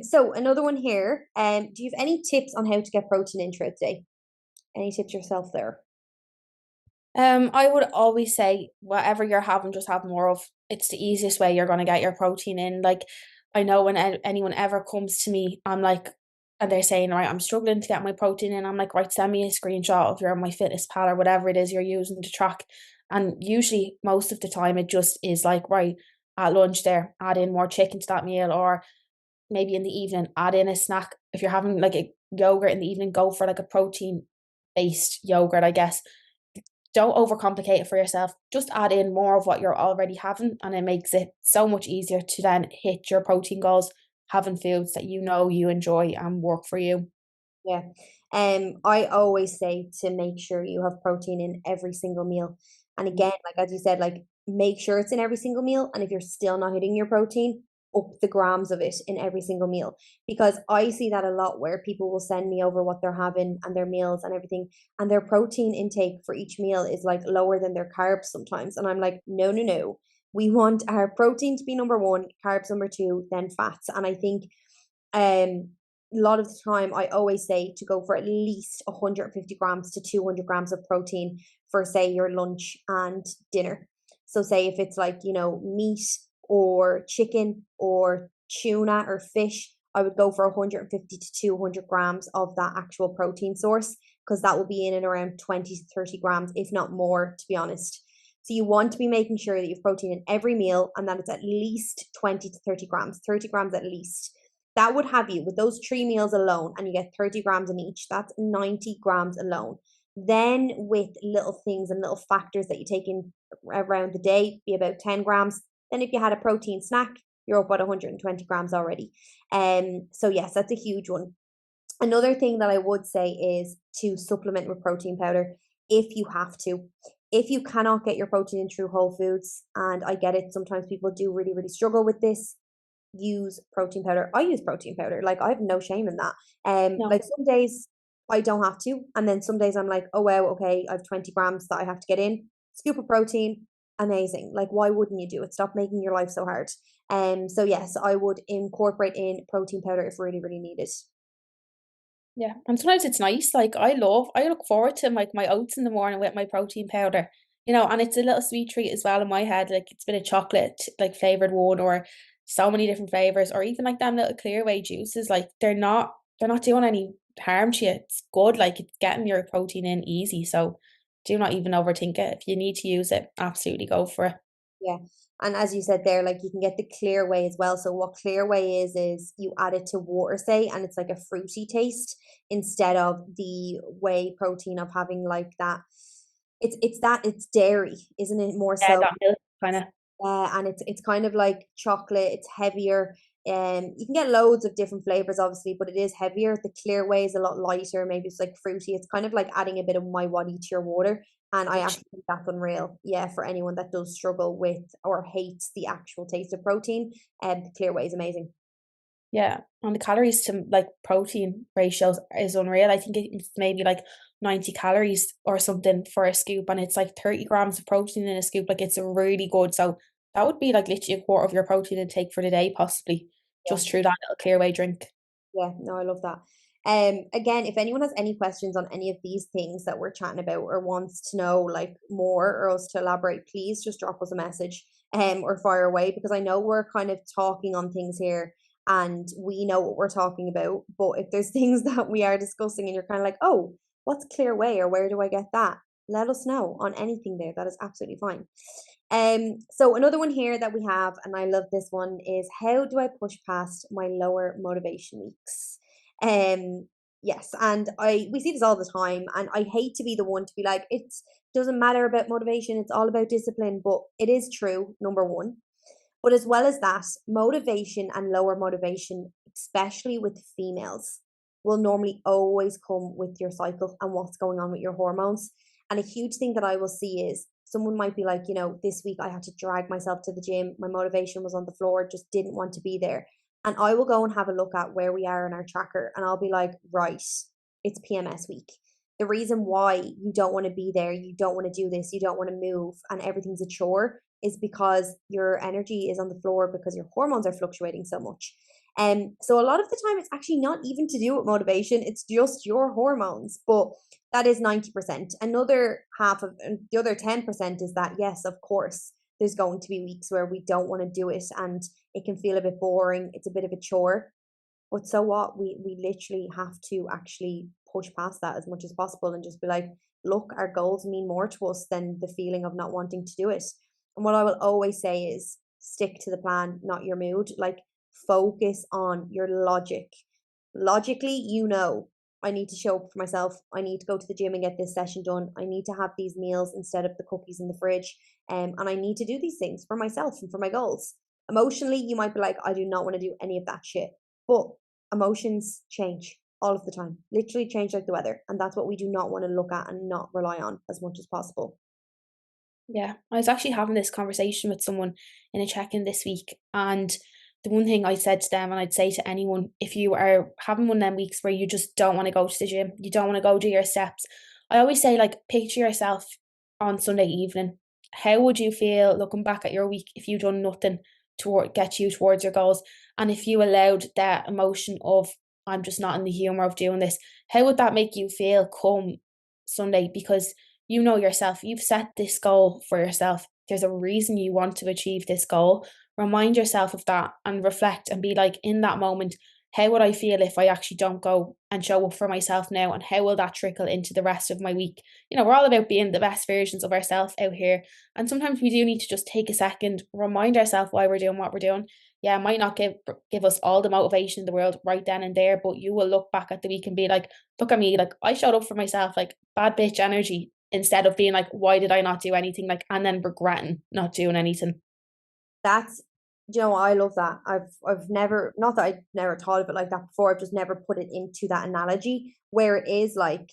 So another one here. Do you have any tips on how to get protein in throughout the day? Any tips yourself there? I would always say whatever you're having, just have more of. It's the easiest way you're gonna get your protein in. Like, I know when anyone ever comes to me, I'm like, and they're saying, right, I'm struggling to get my protein in. I'm like, right, send me a screenshot of your My Fitness Pal or whatever it is you're using to track. And usually, most of the time, it just is like, right, at lunch there, add in more chicken to that meal, or maybe in the evening, add in a snack. If you're having like a yogurt in the evening, go for like a protein based yogurt, I guess. Don't overcomplicate it for yourself. Just add in more of what you're already having, and it makes it so much easier to then hit your protein goals, having foods that you know you enjoy and work for you. Yeah. I always say to make sure you have protein in every single meal. And Mm. again, like as you said, like make sure it's in every single meal. And if you're still not hitting your protein, up the grams of it in every single meal. Because I see that a lot where people will send me over what they're having and their meals and everything, and their protein intake for each meal is like lower than their carbs sometimes. And I'm like, no, no, no. We want our protein to be number one, carbs number two, then fats. And I think um a lot of the time I always say to go for at least 150 grams to 200 grams of protein for say your lunch and dinner. So say if it's like, meat or chicken or tuna or fish, I would go for 150 to 200 grams of that actual protein source, because that will be in and around 20 to 30 grams, if not more, to be honest. So you want to be making sure that you've protein in every meal and that it's at least 20 to 30 grams at least. That would have you with those three meals alone, and you get 30 grams in each. That's 90 grams alone. Then, with little things and little factors that you take in around the day, be about 10 grams. Then, if you had a protein snack, you're up at 120 grams already. So, yes, that's a huge one. Another thing that I would say is to supplement with protein powder if you have to. If you cannot get your protein in through whole foods, and I get it, sometimes people do really, really struggle with this, use protein powder. I use protein powder. Like I have no shame in that. No. Like some days I don't have to, and then some days I'm like, oh wow, okay, I have 20 grams that I have to get in. Scoop of protein, amazing. Like why wouldn't you do it? Stop making your life so hard. So yes, I would incorporate in protein powder if really, really needed. Yeah, and sometimes it's nice. Like I look forward to like my oats in the morning with my protein powder, and it's a little sweet treat as well in my head. Like it's been a chocolate like flavored one, or so many different flavors, or even like them little clearway juices. Like they're not doing any harm to you. It's good. Like it's getting your protein in easy. So do not even overthink it. If you need to use it, absolutely go for it. Yeah. And as you said there, like you can get the clear whey as well. So what clear whey is you add it to water, say, and it's like a fruity taste instead of the whey protein of having like that. It's dairy, isn't it? More Yeah, so. that milk kind of. And it's kind of like chocolate. It's heavier. You can get loads of different flavors, obviously, but it is heavier. The clear whey is a lot lighter. Maybe it's like fruity. It's kind of like adding a bit of my body to your water, and I actually think that's unreal. Yeah, for anyone that does struggle with or hates the actual taste of protein, the clear whey is amazing. Yeah, and the calories to like protein ratios is unreal. I think it's maybe like 90 calories or something for a scoop, and it's like 30 grams of protein in a scoop. Like it's really good. So that would be like literally a quarter of your protein intake for the day, possibly Yeah. just through that little clear whey drink. Yeah, no, I love that. Again, if anyone has any questions on any of these things that we're chatting about or wants to know like more or us to elaborate, please just drop us a message or fire away, because I know we're kind of talking on things here and we know what we're talking about. But if there's things that we are discussing and you're kind of like, oh, what's clear way or where do I get that? Let us know on anything there. That is absolutely fine. So another one here that we have, and I love this one, is how do I push past my lower motivation weeks? Um, yes, and I we see this all the time, and I hate to be the one to be like, it doesn't matter about motivation, it's all about discipline, but it is true, number one. But as well as that, motivation and lower motivation, especially with females, will normally always come with your cycle and what's going on with your hormones. And a huge thing that I will see is someone might be like, this week I had to drag myself to the gym. My motivation was on the floor, just didn't want to be there. And I will go and have a look at where we are in our tracker and I'll be like, right, it's PMS week. The reason why you don't want to be there, you don't want to do this, you don't want to move, and everything's a chore is because your energy is on the floor because your hormones are fluctuating so much. So a lot of the time it's actually not even to do with motivation, it's just your hormones. But that is 90%. Another half of the other 10% is that, yes, of course, there's going to be weeks where we don't want to do it and it can feel a bit boring. It's a bit of a chore. But so what? We literally have to actually push past that as much as possible and just be like, look, our goals mean more to us than the feeling of not wanting to do it. And what I will always say is stick to the plan, not your mood. Like focus on your logic. Logically, I need to show up for myself. I need to go to the gym and get this session done. I need to have these meals instead of the cookies in the fridge. And I need to do these things for myself and for my goals. Emotionally, you might be like, I do not want to do any of that shit. But emotions change all of the time, literally change like the weather. And that's what we do not want to look at and not rely on as much as possible. Yeah, I was actually having this conversation with someone in a check-in this week, and the one thing I said to them, and I'd say to anyone, if you are having one of them weeks where you just don't want to go to the gym, you don't want to go do your steps, I always say, like, picture yourself on Sunday evening. How would you feel looking back at your week if you done nothing to get you towards your goals? And if you allowed that emotion of, I'm just not in the humor of doing this, how would that make you feel come Sunday? Because you know yourself, you've set this goal for yourself. There's a reason you want to achieve this goal. Remind yourself of that and reflect and be like, in that moment, how would I feel if I actually don't go and show up for myself now? And how will that trickle into the rest of my week? We're all about being the best versions of ourselves out here. And sometimes we do need to just take a second, remind ourselves why we're doing what we're doing. Yeah, it might not give us all the motivation in the world right then and there, but you will look back at the week and be like, look at me, like I showed up for myself, like bad bitch energy, instead of being like, why did I not do anything? Like, and then regretting not doing anything. That's, I love that. I've never, not that I've never thought of it like that before. I've just never put it into that analogy where it is like,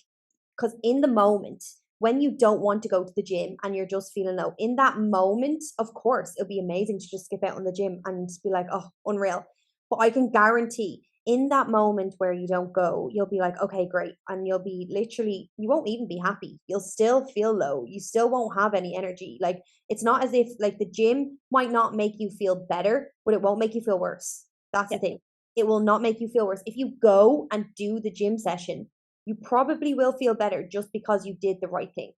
because in the moment when you don't want to go to the gym and you're just feeling low, in that moment, of course, it'll be amazing to just skip out on the gym and be like, oh, unreal. But I can guarantee in that moment where you don't go, you'll be like, okay, great. And you'll be literally, you won't even be happy. You'll still feel low. You still won't have any energy. Like, it's not as if, like, the gym might not make you feel better, but it won't make you feel worse. That's the Yeah. thing. It will not make you feel worse. If you go and do the gym session, you probably will feel better just because you did the right thing.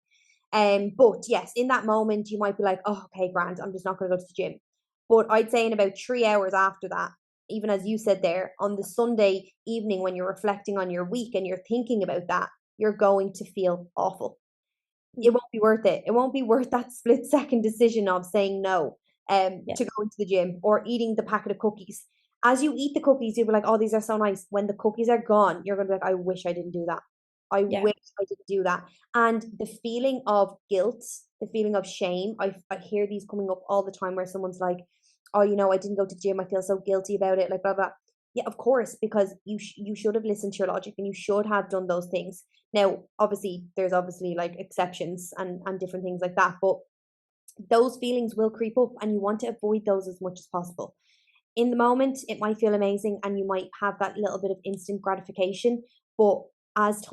But yes, in that moment, you might be like, oh, okay, Grant, I'm just not going to go to the gym. But I'd say in about 3 hours after that, even as you said there, on the Sunday evening when you're reflecting on your week and you're thinking about that, you're going to feel awful. It Mm. won't be worth it. It won't be worth that split second decision of saying no Yeah. to go into the gym or eating the packet of cookies. As you eat the cookies, you'll be like, oh, these are so nice. When the cookies are gone, you're going to be like, I wish I didn't do that. I Yeah. wish I didn't do that. And the feeling of guilt, the feeling of shame, I hear these coming up all the time where someone's like, oh, I didn't go to the gym. I feel so guilty about it. Like, blah, blah. Yeah, of course, because you should have listened to your logic and you should have done those things. Now, obviously, there's obviously like exceptions and different things like that, but those feelings will creep up and you want to avoid those as much as possible. In the moment, it might feel amazing and you might have that little bit of instant gratification, but as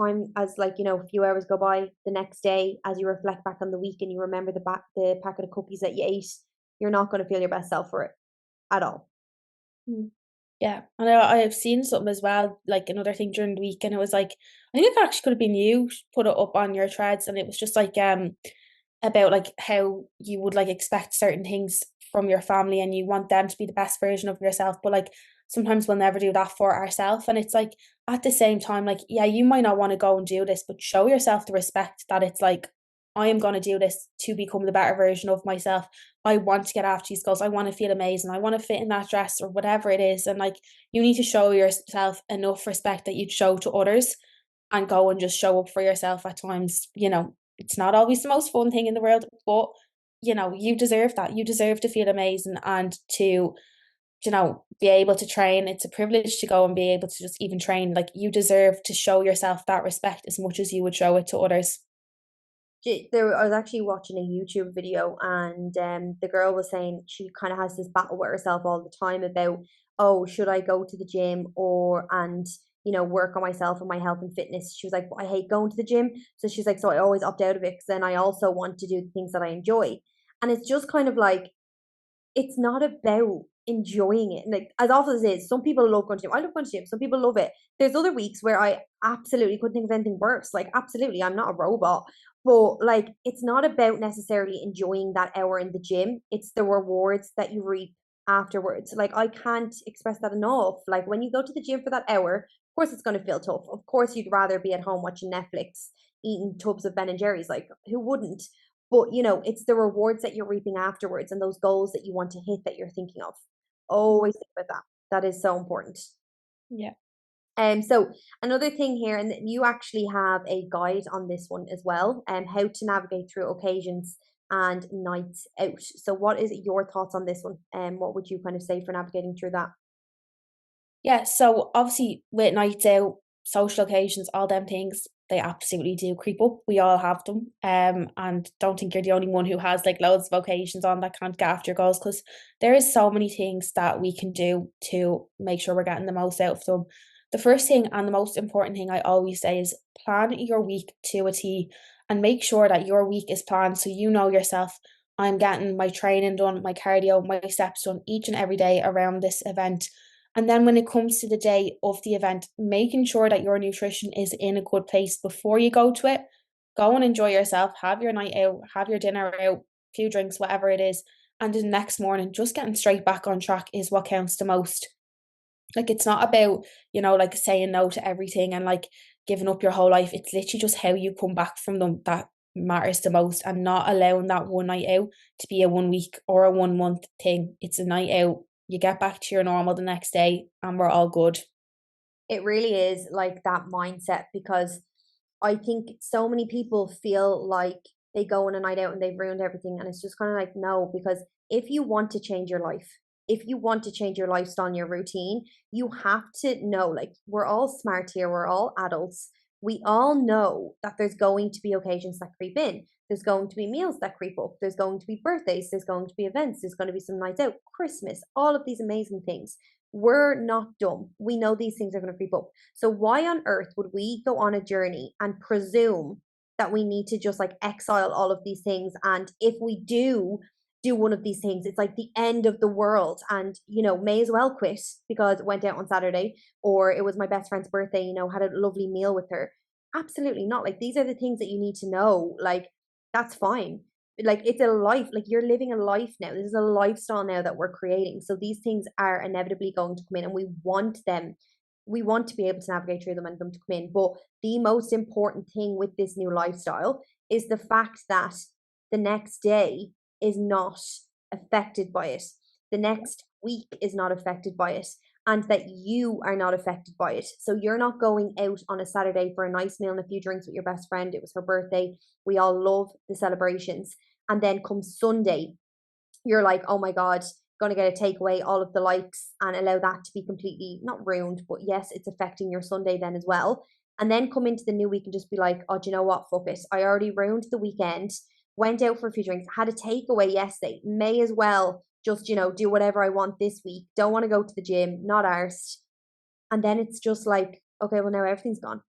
like, a few hours go by, the next day, as you reflect back on the week and you remember the packet of cookies that you ate, you're not going to feel your best self for it at all. Mm. Yeah, and I have seen something as well, like another thing during the week, and it was like I think it actually could have been you put it up on your threads, and it was just like about like how you would like expect certain things from your family and you want them to be the best version of yourself, but like sometimes we'll never do that for ourselves, and it's like at the same time, like yeah, you might not want to go and do this, but show yourself the respect that it's like I am going to do this to become the better version of myself. I want to get after these goals. I want to feel amazing. I want to fit in that dress or whatever it is. And like you need to show yourself enough respect that you'd show to others and go and just show up for yourself at times. It's not always the most fun thing in the world, but you deserve that. You deserve to feel amazing and to, be able to train. It's a privilege to go and be able to just even train. Like you deserve to show yourself that respect as much as you would show it to others. I was actually watching a YouTube video, and the girl was saying she kind of has this battle with herself all the time about, oh, should I go to the gym or and work on myself and my health and fitness. She was like, I hate going to the gym, so she's like, so I always opt out of it because then I also want to do the things that I enjoy, and it's just kind of like it's not about enjoying it. Like as awful as it is, some people love going to gym. I love going to gym. Some people love it. There's other weeks where I absolutely couldn't think of anything worse. Like absolutely, I'm not a robot. But like it's not about necessarily enjoying that hour in the gym. It's the rewards that you reap afterwards. Like I can't express that enough. Like when you go to the gym for that hour, of course it's gonna feel tough. Of course you'd rather be at home watching Netflix, eating tubs of Ben and Jerry's. Like who wouldn't? But it's the rewards that you're reaping afterwards and those goals that you want to hit that you're thinking of. Always think about that. That is so important. Yeah. So another thing here, and you actually have a guide on this one as well, and how to navigate through occasions and nights out. So what is your thoughts on this one? And what would you kind of say for navigating through that? Yeah, so obviously with nights out, social occasions, all them things, they absolutely do creep up. We all have them. And don't think you're the only one who has like loads of occasions on that can't get after your goals because there is so many things that we can do to make sure we're getting the most out of them. The first thing and the most important thing I always say is plan your week to a T and make sure that your week is planned so you know yourself. I'm getting my training done, my cardio, my steps done each and every day around this event, and then when it comes to the day of the event, making sure that your nutrition is in a good place before you go to it. Go and enjoy yourself, have your night out, have your dinner out, few drinks, whatever it is. And the next morning, just getting straight back on track is what counts the most. Like it's not about, like saying no to everything and like giving up your whole life. It's literally just how you come back from them that matters the most and not allowing that one night out to be a 1 week or a 1 month thing. It's a night out. You get back to your normal the next day and we're all good. It really is like that mindset because I think so many people feel like they go on a night out and they've ruined everything. And it's just kind of like, no, because if you want to change your life, if you want to change your lifestyle and your routine, you have to know like, we're all smart here, we're all adults. We all know that there's going to be occasions that creep in. There's going to be meals that creep up. There's going to be birthdays. There's going to be events. There's going to be some nights out, Christmas, all of these amazing things. We're not dumb. We know these things are going to creep up. So why on earth would we go on a journey and presume that we need to just like exile all of these things? And if we do one of these things, it's like the end of the world. And may as well quit because it went out on Saturday, or it was my best friend's birthday, had a lovely meal with her. Absolutely not. Like these are the things that you need to know. Like that's fine. Like it's a life, like you're living a life now. This is a lifestyle now that we're creating. So these things are inevitably going to come in and we want them. We want to be able to navigate through them and them to come in. But the most important thing with this new lifestyle is the fact that the next day is not affected by it. The next week is not affected by it, and that you are not affected by it. So you're not going out on a Saturday for a nice meal and a few drinks with your best friend. It was her birthday. We all love the celebrations. And then come Sunday, you're like, oh my God, going to get a takeaway, all of the likes, and allow that to be completely not ruined, but yes, it's affecting your Sunday then as well. And then come into the new week and just be like, oh, do you know what? Fuck it. I already ruined the weekend, went out for a few drinks, had a takeaway yesterday. May as well just, do whatever I want this week. Don't want to go to the gym, not arsed. And then it's just like, okay, well, now everything's gone.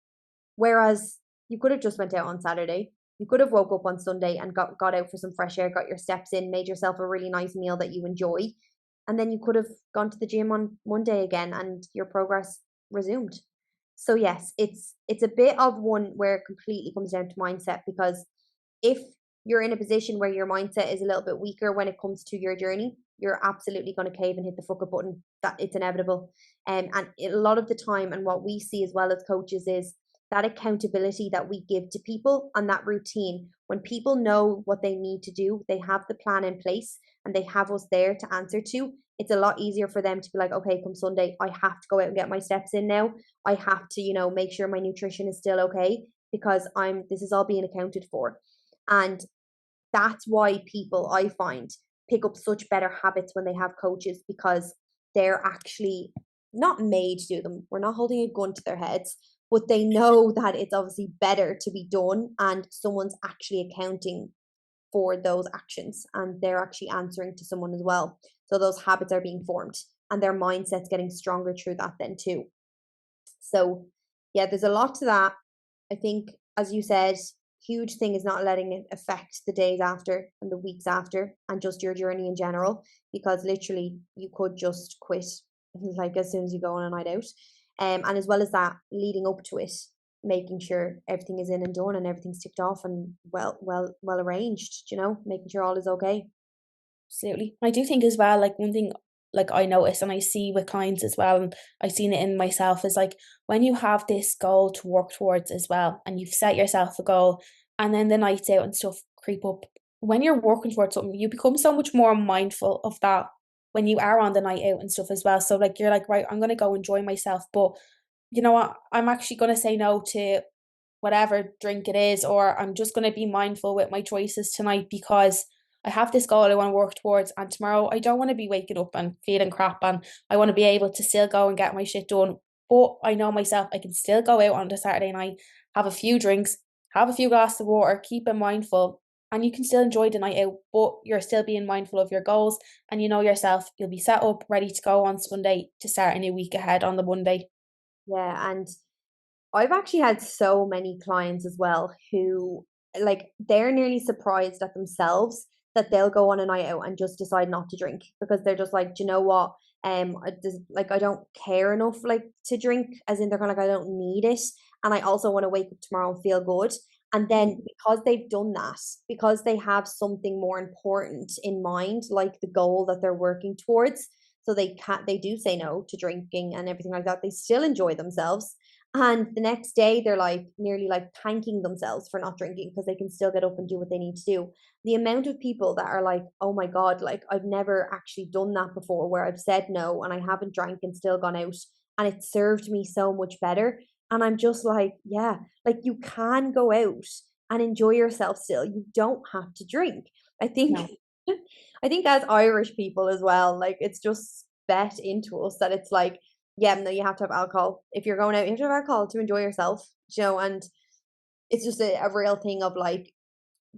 Whereas you could have just went out on Saturday. You could have woke up on Sunday and got out for some fresh air, got your steps in, made yourself a really nice meal that you enjoy. and then you could have gone to the gym on Monday again and your progress resumed. So yes, it's a bit of one where it completely comes down to mindset, because if you're in a position where your mindset is a little bit weaker when it comes to your journey, you're absolutely going to cave and hit the fuck up button. That it's inevitable. And a lot of the time, and what we see as well as coaches is that accountability that we give to people and that routine. When people know what they need to do, they have the plan in place and they have us there to answer to. It's a lot easier for them to be like, okay, come Sunday, I have to go out and get my steps in now. I have to, make sure my nutrition is still okay, because this is all being accounted for. And that's why people, I find, pick up such better habits when they have coaches, because they're actually not made to do them. We're not holding a gun to their heads, but they know that it's obviously better to be done, and someone's actually accounting for those actions and they're actually answering to someone as well. So those habits are being formed and their mindset's getting stronger through that then too. So yeah, there's a lot to that. I think, as you said, huge thing is not letting it affect the days after and the weeks after and just your journey in general, because literally you could just quit like as soon as you go on a night out. And as well as that, leading up to it, making sure everything is in and done and everything's ticked off and well arranged, making sure all is okay. Absolutely. I do think as well, like one thing like I notice and I see with clients as well, and I've seen it in myself, is like when you have this goal to work towards as well, and you've set yourself a goal, and then the nights out and stuff creep up. When you're working towards something, you become so much more mindful of that when you are on the night out and stuff as well. So like you're like, right, I'm gonna go enjoy myself, but you know what? I'm actually gonna say no to whatever drink it is, or I'm just gonna be mindful with my choices tonight because I have this goal I want to work towards, and tomorrow I don't want to be waking up and feeling crap, and I want to be able to still go and get my shit done. But I know myself, I can still go out on the Saturday night, have a few drinks, have a few glasses of water, keep it mindful, and you can still enjoy the night out, but you're still being mindful of your goals, and you know yourself, you'll be set up, ready to go on Sunday to start a new week ahead on the Monday. Yeah, and I've actually had so many clients as well who, like, they're nearly surprised at themselves that they'll go on a night out and just decide not to drink, because they're just like, do you know what? I don't care enough like to drink, as in they're kind of like, I don't need it, and I also want to wake up tomorrow and feel good. And then because they've done that, because they have something more important in mind, like the goal that they're working towards, so they do say no to drinking and everything like that. They still enjoy themselves, and the next day, they're like nearly like thanking themselves for not drinking because they can still get up and do what they need to do. The amount of people that are like, oh my God, like I've never actually done that before, where I've said no and I haven't drank and still gone out and it served me so much better. And I'm just like, yeah, like you can go out and enjoy yourself still. You don't have to drink. I think, No. I think as Irish people as well, like it's just bet into us that it's like, yeah, no, you have to have alcohol. If you're going out, you have to have alcohol to enjoy yourself, and it's just a real thing of like,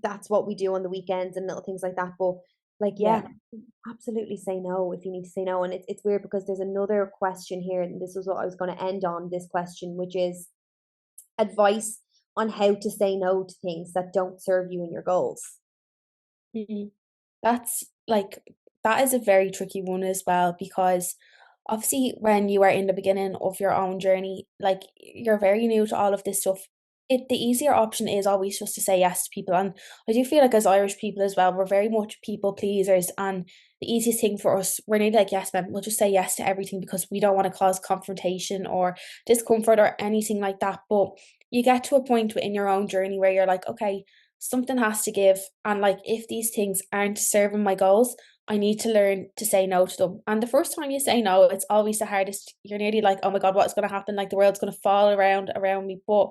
that's what we do on the weekends and little things like that. But like, Yeah. yeah, absolutely say no if you need to say no. And it's weird because there's another question here, and this is what I was going to end on this question, which is advice on how to say no to things that don't serve you and your goals. Mhm. That's like that is a very tricky one as well, because obviously when you are in the beginning of your own journey, like you're very new to all of this stuff. The easier option is always just to say yes to people. And I do feel like as Irish people as well, we're very much people pleasers, and the easiest thing for us, we're nearly like yes men, we'll just say yes to everything because we don't want to cause confrontation or discomfort or anything like that. But you get to a point within your own journey where you're like, okay, something has to give. And like, if these things aren't serving my goals, I need to learn to say no to them. And the first time you say no, it's always the hardest. You're nearly like, oh my God, what's going to happen? Like the world's going to fall around me. But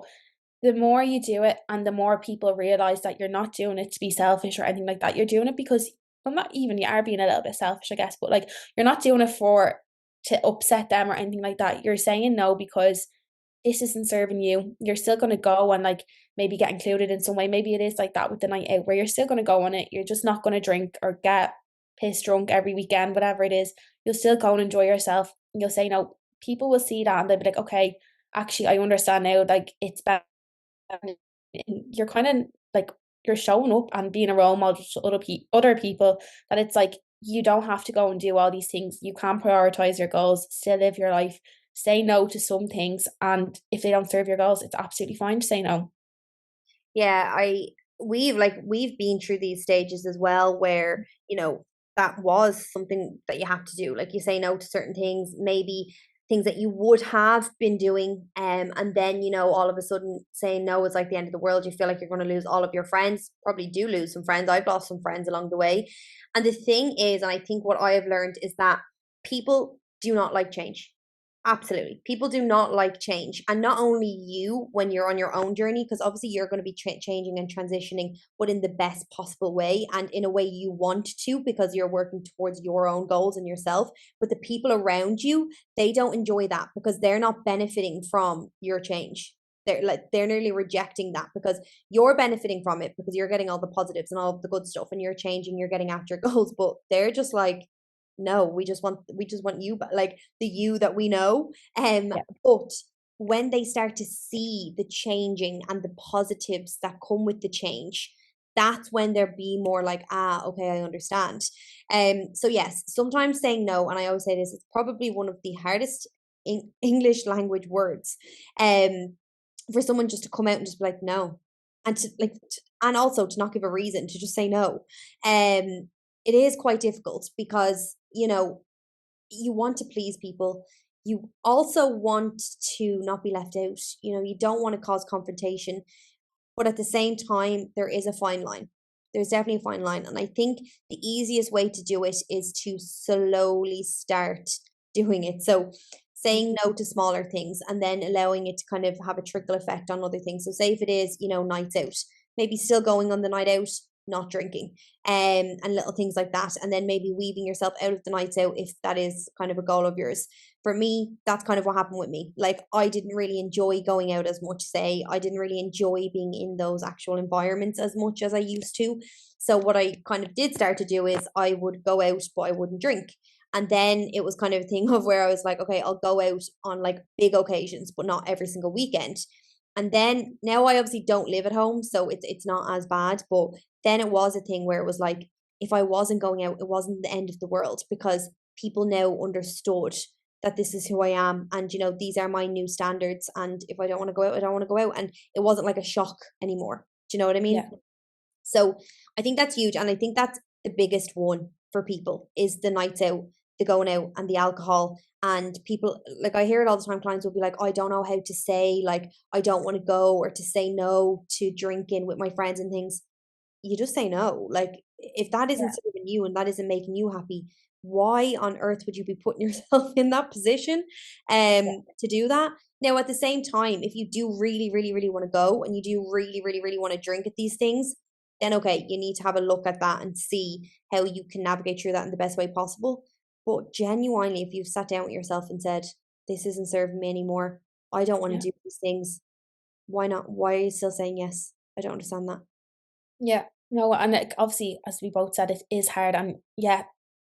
the more you do it and the more people realize that you're not doing it to be selfish or anything like that, you're doing it because, well, not even, you are being a little bit selfish, I guess, but like you're not doing it for to upset them or anything like that. You're saying no because this isn't serving you. You're still going to go and like maybe get included in some way. Maybe it is like that with the night out where you're still going to go on it. You're just not going to drink or get pissed drunk every weekend, whatever it is. You'll still go and enjoy yourself. You'll say no. People will see that and they'll be like, okay, actually, I understand now. Like it's bad. You're kind of like you're showing up and being a role model to other people that it's like you don't have to go and do all these things. You can prioritize your goals, still live your life, say no to some things, and if they don't serve your goals, it's absolutely fine to say no. Yeah, we've been through these stages as well where, that was something that you have to do. Like you say no to certain things, maybe things that you would have been doing, and then, all of a sudden saying no is like the end of the world. You feel like you're going to lose all of your friends. Probably do lose some friends. I've lost some friends along the way. And the thing is, and I think what I have learned is that people do not like change. Absolutely. People do not like change. And not only you when you're on your own journey, because obviously you're going to be changing and transitioning, but in the best possible way and in a way you want to because you're working towards your own goals and yourself. But the people around you, they don't enjoy that because they're not benefiting from your change. They're nearly rejecting that because you're benefiting from it because you're getting all the positives and all of the good stuff and you're changing, you're getting after your goals, but they're just like, no, we just want you, but like the you that we know. Yeah. But when they start to see the changing and the positives that come with the change, that's when they'll be more like, ah, okay, I understand. So yes, sometimes saying no, and I always say this, it's probably one of the hardest English language words. For someone just to come out and just be like no, and and also to not give a reason, to just say no. It is quite difficult because you want to please people. You also want to not be left out. You don't want to cause confrontation, but at the same time, there is a fine line. There's definitely a fine line. And I think the easiest way to do it is to slowly start doing it. So saying no to smaller things and then allowing it to kind of have a trickle effect on other things. So say if it is, nights out, maybe still going on the night out, not drinking, and little things like that. And then maybe weaving yourself out of the nights out if that is kind of a goal of yours. For me, that's kind of what happened with me. Like I didn't really enjoy going out as much, say. I didn't really enjoy being in those actual environments as much as I used to. So what I kind of did start to do is I would go out, but I wouldn't drink. And then it was kind of a thing of where I was like, okay, I'll go out on like big occasions, but not every single weekend. And then now I obviously don't live at home, so it's not as bad. But then it was a thing where it was like, if I wasn't going out, it wasn't the end of the world because people now understood that this is who I am, and these are my new standards. And if I don't want to go out, I don't want to go out, and it wasn't like a shock anymore. Do you know what I mean? Yeah. So I think that's huge, and I think that's the biggest one for people is the nights out, the going out, and the alcohol. And people, like, I hear it all the time. Clients will be like, I don't know how to say, like, I don't want to go, or to say no to drinking with my friends and things. You just say no. Like, if that isn't Yeah. serving you and that isn't making you happy, why on earth would you be putting yourself in that position Yeah. to do that? Now, at the same time, if you do really, really, really want to go and you do really, really, really want to drink at these things, then okay, you need to have a look at that and see how you can navigate through that in the best way possible. But genuinely, if you've sat down with yourself and said, this isn't serving me anymore, I don't want Yeah. to do these things, why not? Why are you still saying yes? I don't understand that. Yeah. No, and like, obviously, as we both said, it is hard. And yeah,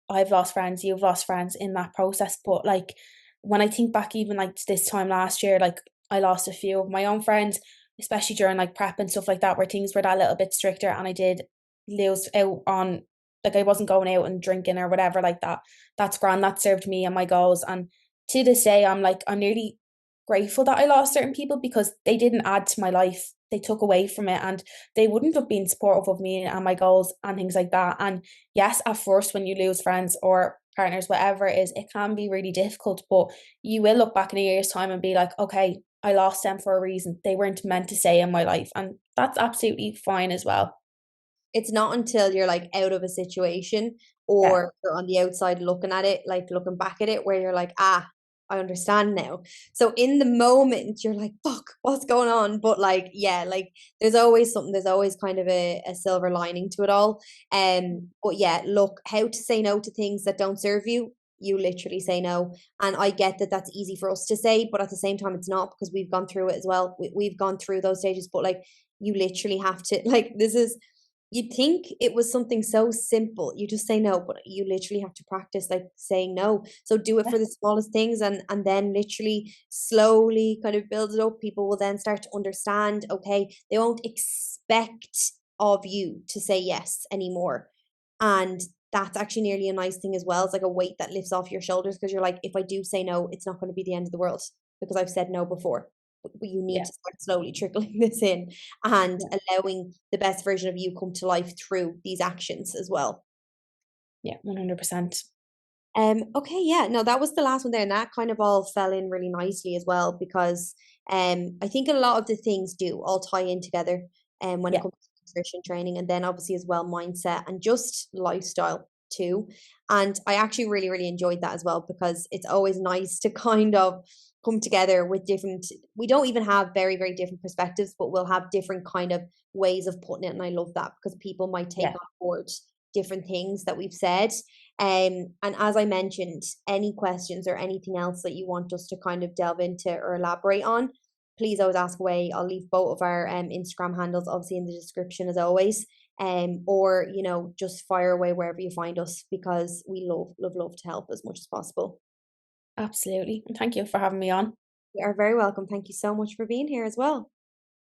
I've lost friends, you've lost friends in that process. But like, when I think back, even like to this time last year, like I lost a few of my own friends, especially during like prep and stuff like that, where things were that little bit stricter. And I did lose out on, like, I wasn't going out and drinking or whatever like that. That's grand. That served me and my goals. And to this day, I'm like, I'm nearly grateful that I lost certain people because they didn't add to my life. They took away from it, and they wouldn't have been supportive of me and my goals and things like that. And yes, at first, when you lose friends or partners, whatever it is, it can be really difficult. But you will look back in a year's time and be like, okay, I lost them for a reason. They weren't meant to stay in my life. And that's absolutely fine as well. It's not until you're like out of a situation Yeah. or you're on the outside looking at it, like looking back at it, where you're like, ah, I understand now. So in the moment, you're like, fuck, what's going on? But like, yeah, like there's always something, there's always kind of a silver lining to it all. But yeah, look, how to say no to things that don't serve you. You literally say no. And I get that that's easy for us to say, but at the same time, it's not because we've gone through it as well. We've gone through those stages, but like, you literally have to, like, this is, you'd think it was something so simple. You just say no, but you literally have to practice like saying no. So do it Yeah. for the smallest things, and then literally slowly kind of build it up. People will then start to understand, okay, they won't expect of you to say yes anymore. And that's actually nearly a nice thing as well. It's like a weight that lifts off your shoulders because you're like, if I do say no, it's not going to be the end of the world because I've said no before. But you need Yeah, to start slowly trickling this in and yeah, allowing the best version of you come to life through these actions as well. yeah, 100%. Okay, yeah, no, that was the last one there, and that kind of all fell in really nicely as well because I think a lot of the things do all tie in together when it Yeah, comes to nutrition training, and then obviously as well mindset and just lifestyle too. And I actually really, really enjoyed that as well because it's always nice to kind of come together with different, we don't even have very, very different perspectives, but we'll have different kind of ways of putting it. And I love that because people might take yeah, on board different things that we've said. And as I mentioned, any questions or anything else that you want us to kind of delve into or elaborate on, please always ask away. I'll leave both of our Instagram handles obviously in the description as always. Or just fire away wherever you find us because we love, love, love to help as much as possible. absolutely. And thank you for having me on. You are very welcome. Thank you so much for being here as well.